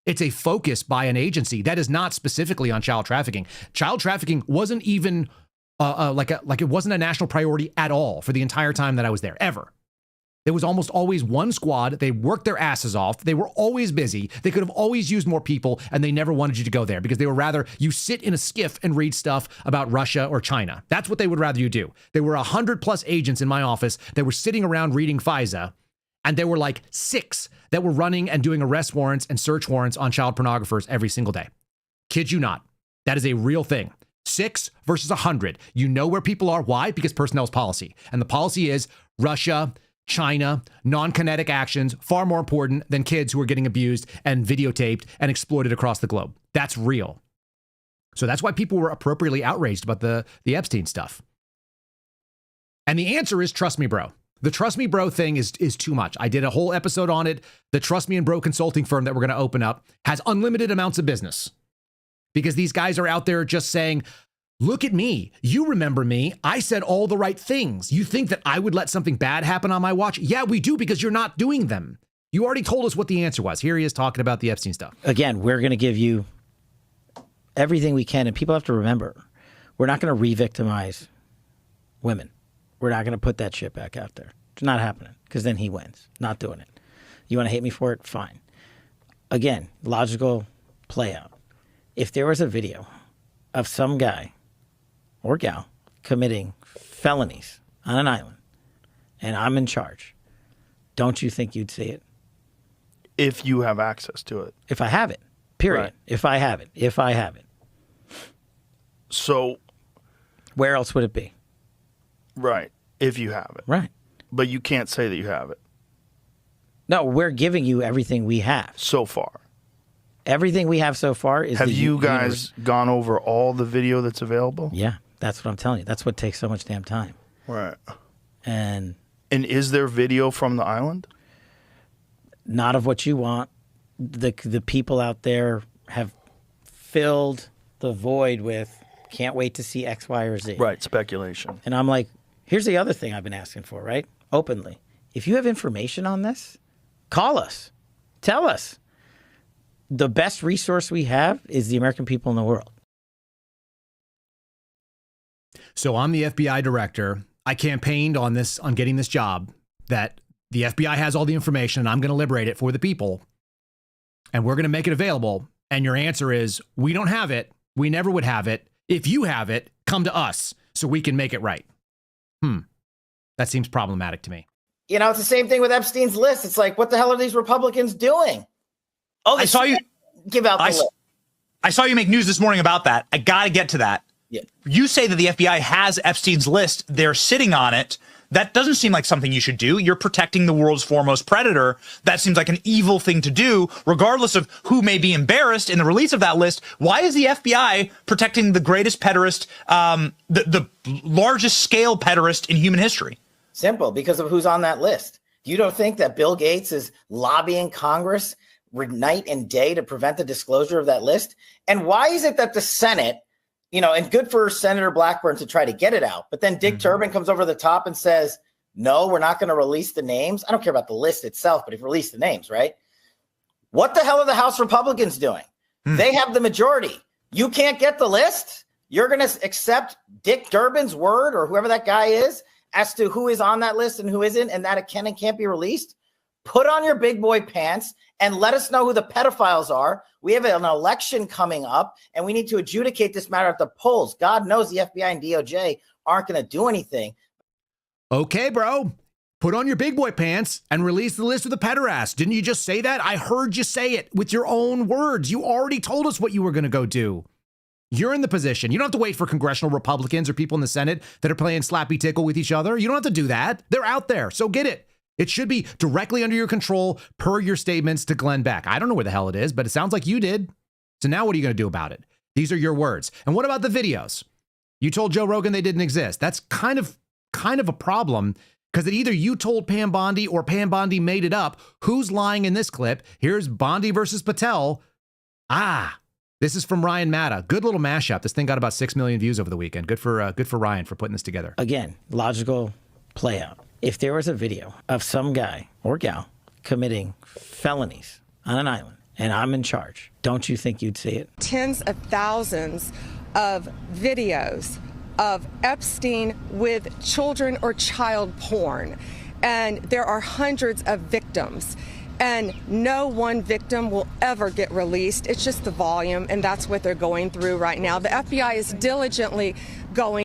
It's a focus by an agency that is not specifically on child trafficking. Child trafficking wasn't even like it wasn't a national priority at all for the entire time that I was there, ever. There was almost always one squad. They worked their asses off. They were always busy. They could have always used more people, and they never wanted you to go there because they were rather you sit in a skiff and read stuff about Russia or China. That's what they would rather you do. There were 100+ agents in my office that were sitting around reading FISA, and there were like 6 that were running and doing arrest warrants and search warrants on child pornographers every single day. Kid you not. That is a real thing. 6 versus 100. You know where people are. Why? Because personnel's policy. And the policy is Russia, China, non-kinetic actions, far more important than kids who are getting abused and videotaped and exploited across the globe. That's real. So that's why people were appropriately outraged about the Epstein stuff. And the answer is trust me, bro. The trust me, bro thing is too much. I did a whole episode on it. The Trust Me and Bro consulting firm that we're going to open up has unlimited amounts of business because these guys are out there just saying, look at me. You remember me. I said all the right things. You think that I would let something bad happen on my watch? Yeah, we do, because you're not doing them. You already told us what the answer was. Here he is talking about the Epstein stuff. Again, we're going to give you everything we can. And people have to remember, we're not going to re-victimize women. We're not going to put that shit back out there. It's not happening, because then he wins. Not doing it. You want to hate me for it? Fine. Again, logical play out. If there was a video of some guy or gal committing felonies on an island, and I'm in charge, don't you think you'd see it? If you have access to it. If I have it, period. Right. If I have it. So where else would it be? Right. If you have it. Right. But you can't say that you have it. No, we're giving you everything we have. So far. Everything we have so far is. Have you guys gone over all the video that's available? Yeah. That's what I'm telling you. That's what takes so much damn time. Right. And is there video from the island? Not of what you want. The people out there have filled the void with can't wait to see X, Y, or Z. Right, speculation. And I'm like, here's the other thing I've been asking for, right? Openly. If you have information on this, call us. Tell us. The best resource we have is the American people in the world. So I'm the FBI director. I campaigned on getting this job, that the FBI has all the information and I'm going to liberate it for the people. And we're going to make it available. And your answer is, we don't have it. We never would have it. If you have it, come to us so we can make it right. That seems problematic to me. You know, it's the same thing with Epstein's list. It's like, what the hell are these Republicans doing? Oh, I saw you give out the list. I saw you make news this morning about that. I got to get to that. Yeah. You say that the FBI has Epstein's list. They're sitting on it. That doesn't seem like something you should do. You're protecting the world's foremost predator. That seems like an evil thing to do, regardless of who may be embarrassed in the release of that list. Why is the FBI protecting the greatest pederast, the largest scale pederast in human history? Simple, because of who's on that list. You don't think that Bill Gates is lobbying Congress night and day to prevent the disclosure of that list? And why is it that the Senate, and good for Senator Blackburn to try to get it out, but then Dick Durbin comes over the top and says, no, we're not going to release the names. I don't care about the list itself, but if you release the names, right? What the hell are the House Republicans doing? They have the majority. You can't get the list? You're going to accept Dick Durbin's word, or whoever that guy is, as to who is on that list and who isn't, and that it can and can't be released? Put on your big boy pants and let us know who the pedophiles are. We have an election coming up, and we need to adjudicate this matter at the polls. God knows the FBI and DOJ aren't going to do anything. Okay, bro. Put on your big boy pants and release the list of the pederasts. Didn't you just say that? I heard you say it with your own words. You already told us what you were going to go do. You're in the position. You don't have to wait for congressional Republicans or people in the Senate that are playing slappy tickle with each other. You don't have to do that. They're out there. So get it. It should be directly under your control per your statements to Glenn Beck. I don't know where the hell it is, but it sounds like you did. So now what are you going to do about it? These are your words. And what about the videos? You told Joe Rogan they didn't exist. That's kind of a problem. Because either you told Pam Bondi or Pam Bondi made it up. Who's lying in this clip? Here's Bondi versus Patel. This is from Ryan Matta. Good little mashup. This thing got about 6 million views over the weekend. Good for Ryan for putting this together. Again, logical play out. If there was a video of some guy or gal committing felonies on an island and I'm in charge, don't you think you'd see it? Tens of thousands of videos of Epstein with children or child porn. And there are hundreds of victims. And no one victim will ever get released. It's just the volume, and that's what they're going through right now. The FBI is diligently going.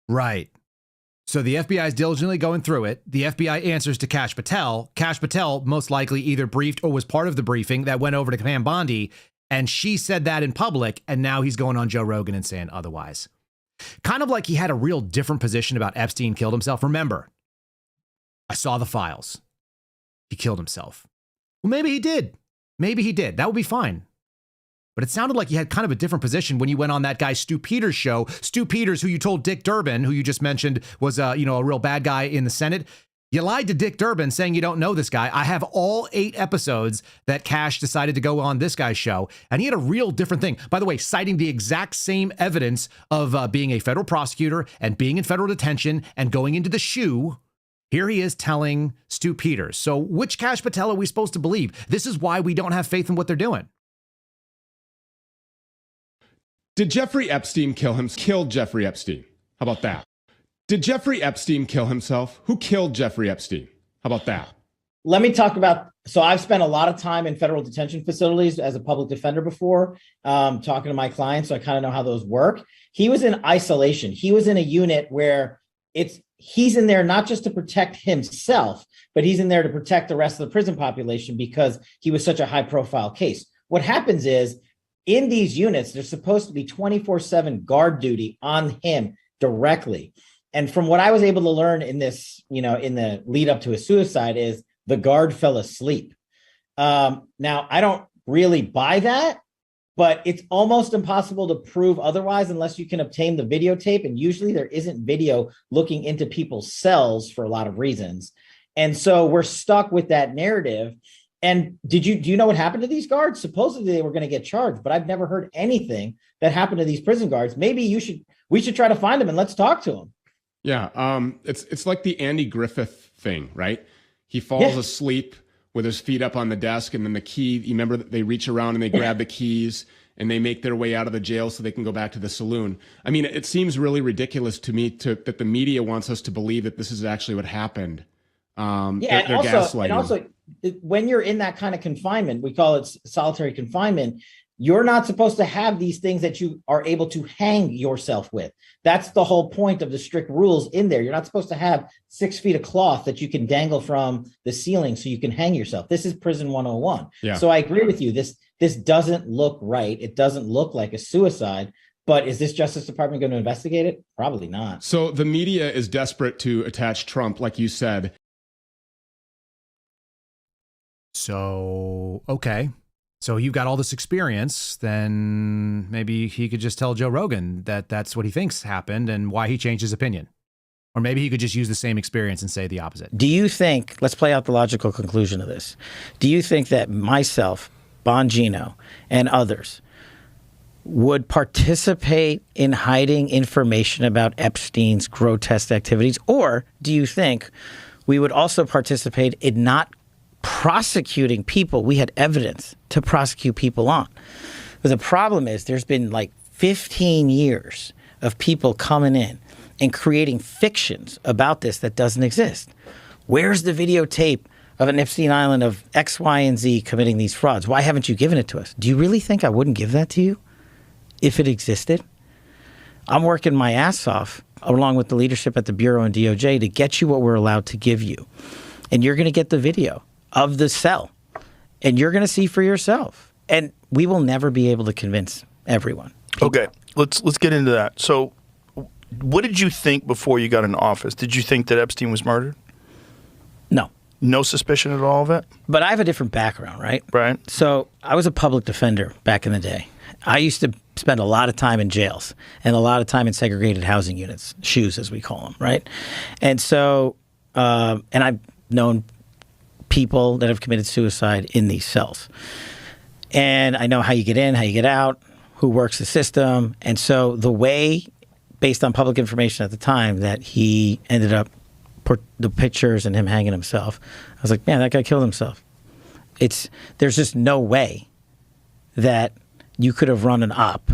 Right. So the FBI is diligently going through it. The FBI answers to Kash Patel. Kash Patel most likely either briefed or was part of the briefing that went over to Pam Bondi. And she said that in public, and now he's going on Joe Rogan and saying otherwise. Kind of like he had a real different position about Epstein killed himself. Remember, I saw the files. He killed himself. Well, maybe he did. Maybe he did. That would be fine. But it sounded like he had kind of a different position when you went on that guy Stu Peters show. Stu Peters, who you told Dick Durbin, who you just mentioned was a real bad guy in the Senate. You lied to Dick Durbin saying you don't know this guy. I have all 8 episodes that Kash decided to go on this guy's show. And he had a real different thing. By the way, citing the exact same evidence of being a federal prosecutor and being in federal detention and going into the SHU. Here he is telling Stu Peters. So which Kash Patel are we supposed to believe? This is why we don't have faith in what they're doing. Did Jeffrey Epstein killed Jeffrey Epstein? How about that? Did Jeffrey Epstein kill himself? Who killed Jeffrey Epstein? How about that? Let me talk about, so I've spent a lot of time in federal detention facilities as a public defender before, talking to my clients, so I kind of know how those work. He was in isolation. He was in a unit where he's in there not just to protect himself, but he's in there to protect the rest of the prison population because he was such a high profile case. What happens is in these units, there's supposed to be 24/7 guard duty on him directly. And from what I was able to learn in this, in the lead up to his suicide is the guard fell asleep. Now, I don't really buy that, but it's almost impossible to prove otherwise unless you can obtain the videotape. And usually there isn't video looking into people's cells for a lot of reasons. And so we're stuck with that narrative. And do you know what happened to these guards? Supposedly they were going to get charged, but I've never heard anything that happened to these prison guards. Maybe we should try to find them and let's talk to them. Yeah, it's like the Andy Griffith thing, right? He falls asleep with his feet up on the desk, and then the key, you remember that they reach around and they grab the keys and they make their way out of the jail so they can go back to the saloon. I mean, it seems really ridiculous to me that the media wants us to believe that this is actually what happened. They're gaslighting. And also, when you're in that kind of confinement, we call it solitary confinement, you're not supposed to have these things that you are able to hang yourself with. That's the whole point of the strict rules in there. You're not supposed to have 6 feet of cloth that you can dangle from the ceiling so you can hang yourself. This is prison 101. Yeah. So I agree with you. This doesn't look right. It doesn't look like a suicide. But is this Justice Department going to investigate it? Probably not. So the media is desperate to attach Trump, like you said. So, okay. So you've got all this experience, then maybe he could just tell Joe Rogan that that's what he thinks happened and why he changed his opinion. Or maybe he could just use the same experience and say the opposite. Do you think, let's play out the logical conclusion of this. Do you think that myself, Bongino, and others would participate in hiding information about Epstein's grotesque activities? Or do you think we would also participate in not prosecuting people we had evidence to prosecute people on? But the problem is there's been like 15 years of people coming in and creating fictions about this that doesn't exist. Where's the videotape of an Epstein Island of X, Y, and Z committing these frauds? Why haven't you given it to us? Do you really think I wouldn't give that to you if it existed? I'm working my ass off along with the leadership at the Bureau and DOJ to get you what we're allowed to give you. And you're going to get the video of the cell. And you're going to see for yourself. And we will never be able to convince everyone. Okay, let's get into that. So what did you think before you got in office? Did you think that Epstein was murdered? No. No suspicion at all of it? But I have a different background, right? Right. So I was a public defender back in the day. I used to spend a lot of time in jails and a lot of time in segregated housing units, SHUs as we call them, right? And so, and I've known people that have committed suicide in these cells. And I know how you get in, how you get out, who works the system. And so the way, based on public information at the time, that he ended up the pictures and him hanging himself, I was like, man, that guy killed himself. There's just no way that you could have run an op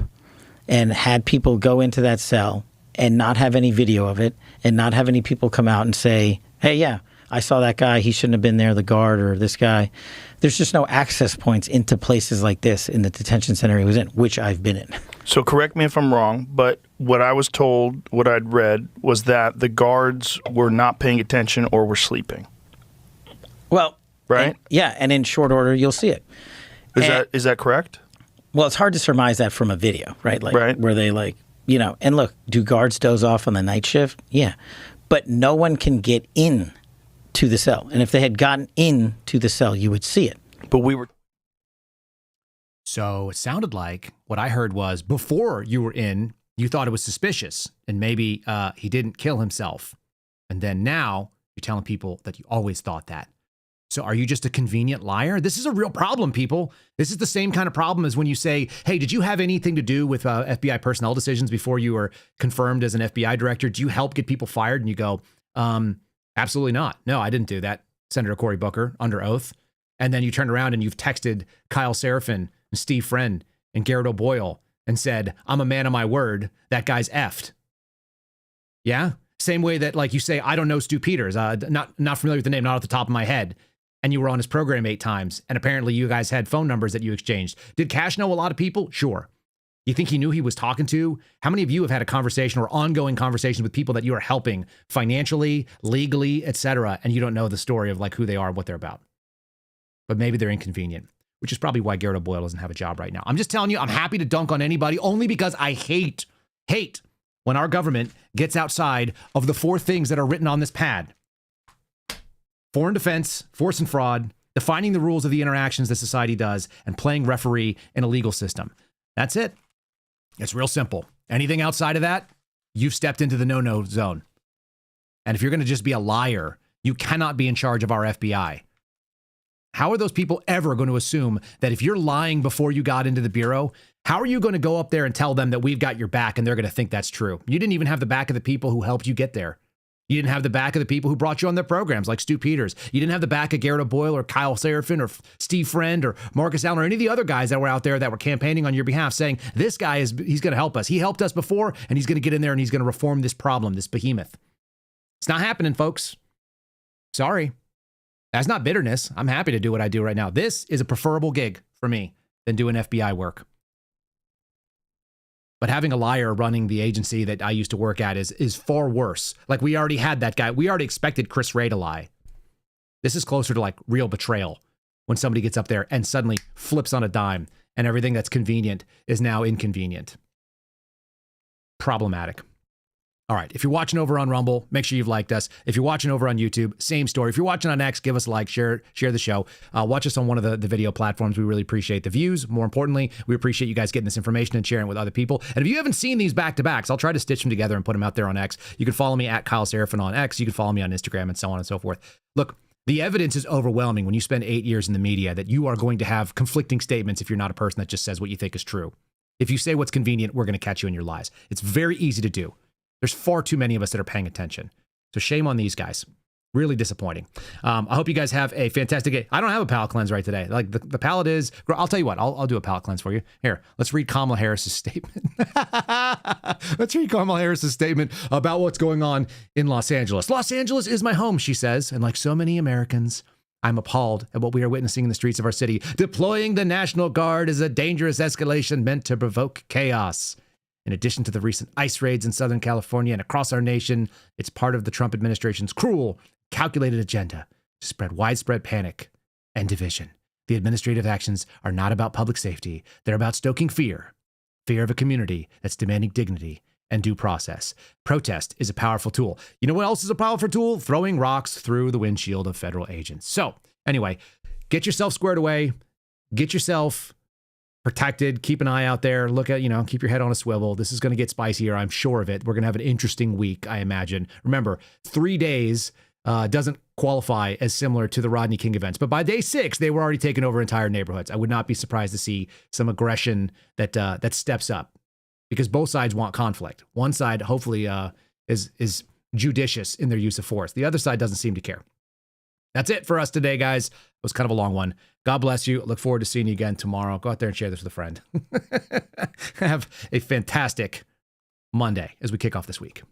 and had people go into that cell and not have any video of it and not have any people come out and say, hey, yeah, I saw that guy. He shouldn't have been there, the guard or this guy. There's just no access points into places like this in the detention center he was in, which I've been in. So correct me if I'm wrong, but what I was told, what I'd read, was that the guards were not paying attention or were sleeping. Well, right? And in short order, you'll see it. Is that correct? Well, it's hard to surmise that from a video, right? Where they and look, do guards doze off on the night shift? Yeah. But no one can get in to the cell. And if they had gotten in to the cell, you would see it. But we were... So it sounded like what I heard was before you were in, you thought it was suspicious and maybe he didn't kill himself. And then now you're telling people that you always thought that. So are you just a convenient liar? This is a real problem, people. This is the same kind of problem as when you say, hey, did you have anything to do with FBI personnel decisions before you were confirmed as an FBI director? Do you help get people fired? And you go, absolutely not. No, I didn't do that. Senator Cory Booker, under oath. And then you turn around and you've texted Kyle Seraphin and Steve Friend and Garrett O'Boyle and said, I'm a man of my word. That guy's effed. Yeah? Same way that, like, you say, I don't know Stu Peters. Not familiar with the name, not off the top of my head. And you were on his program 8 times. And apparently you guys had phone numbers that you exchanged. Did Cash know a lot of people? Sure. You think he knew he was talking to? How many of you have had a conversation or ongoing conversations with people that you are helping financially, legally, etc., and you don't know the story of like who they are and what they're about? But maybe they're inconvenient, which is probably why Garrett O'Boyle doesn't have a job right now. I'm just telling you, I'm happy to dunk on anybody only because I hate when our government gets outside of the 4 things that are written on this pad. Foreign defense, force and fraud, defining the rules of the interactions that society does, and playing referee in a legal system. That's it. It's real simple. Anything outside of that, you've stepped into the no-no zone. And if you're going to just be a liar, you cannot be in charge of our FBI. How are those people ever going to assume that if you're lying before you got into the Bureau, how are you going to go up there and tell them that we've got your back and they're going to think that's true? You didn't even have the back of the people who helped you get there. You didn't have the back of the people who brought you on their programs like Stu Peters. You didn't have the back of Garrett O'Boyle or Kyle Seraphin or Steve Friend or Marcus Allen or any of the other guys that were out there that were campaigning on your behalf saying, this guy he's going to help us. He helped us before and he's going to get in there and he's going to reform this problem, this behemoth. It's not happening, folks. Sorry. That's not bitterness. I'm happy to do what I do right now. This is a preferable gig for me than doing FBI work. But having a liar running the agency that I used to work at is far worse. Like, we already had that guy. We already expected Chris Wray to lie. This is closer to like real betrayal when somebody gets up there and suddenly flips on a dime and everything that's convenient is now inconvenient. Problematic. All right, if you're watching over on Rumble, make sure you've liked us. If you're watching over on YouTube, same story. If you're watching on X, give us a like, share the show. Watch us on one of the video platforms. We really appreciate the views. More importantly, we appreciate you guys getting this information and sharing it with other people. And if you haven't seen these back-to-backs, I'll try to stitch them together and put them out there on X. You can follow me at Kyle Seraphin on X. You can follow me on Instagram and so on and so forth. Look, the evidence is overwhelming when you spend 8 years in the media that you are going to have conflicting statements if you're not a person that just says what you think is true. If you say what's convenient, we're going to catch you in your lies. It's very easy to do. There's far too many of us that are paying attention. So shame on these guys. Really disappointing. I hope you guys have a fantastic day. I don't have a palate cleanse right today. Like the palate is, I'll tell you what, I'll do a palate cleanse for you. Here, let's read Kamala Harris's statement. Let's read Kamala Harris's statement about what's going on in Los Angeles. Los Angeles is my home, she says. And like so many Americans, I'm appalled at what we are witnessing in the streets of our city. Deploying the National Guard is a dangerous escalation meant to provoke chaos. In addition to the recent ICE raids in Southern California and across our nation, it's part of the Trump administration's cruel, calculated agenda to spread widespread panic and division. The administrative actions are not about public safety. They're about stoking fear of a community that's demanding dignity and due process. Protest is a powerful tool. You know what else is a powerful tool? Throwing rocks through the windshield of federal agents. So anyway, get yourself squared away. Get yourself protected. Keep an eye out there. Look at, keep your head on a swivel. This is going to get spicier. I'm sure of it. We're going to have an interesting week, I imagine. Remember, 3 days doesn't qualify as similar to the Rodney King events. But by day 6, they were already taking over entire neighborhoods. I would not be surprised to see some aggression that steps up, because both sides want conflict. One side, hopefully, is judicious in their use of force. The other side doesn't seem to care. That's it for us today, guys. It was kind of a long one. God bless you. Look forward to seeing you again tomorrow. Go out there and share this with a friend. Have a fantastic Monday as we kick off this week.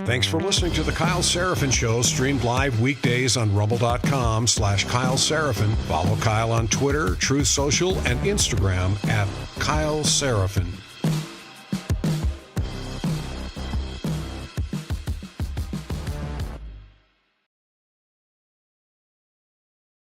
Thanks for listening to The Kyle Seraphin Show, streamed live weekdays on rumble.com/Kyle Seraphin. Follow Kyle on Twitter, Truth Social, and Instagram @Kyle Seraphin.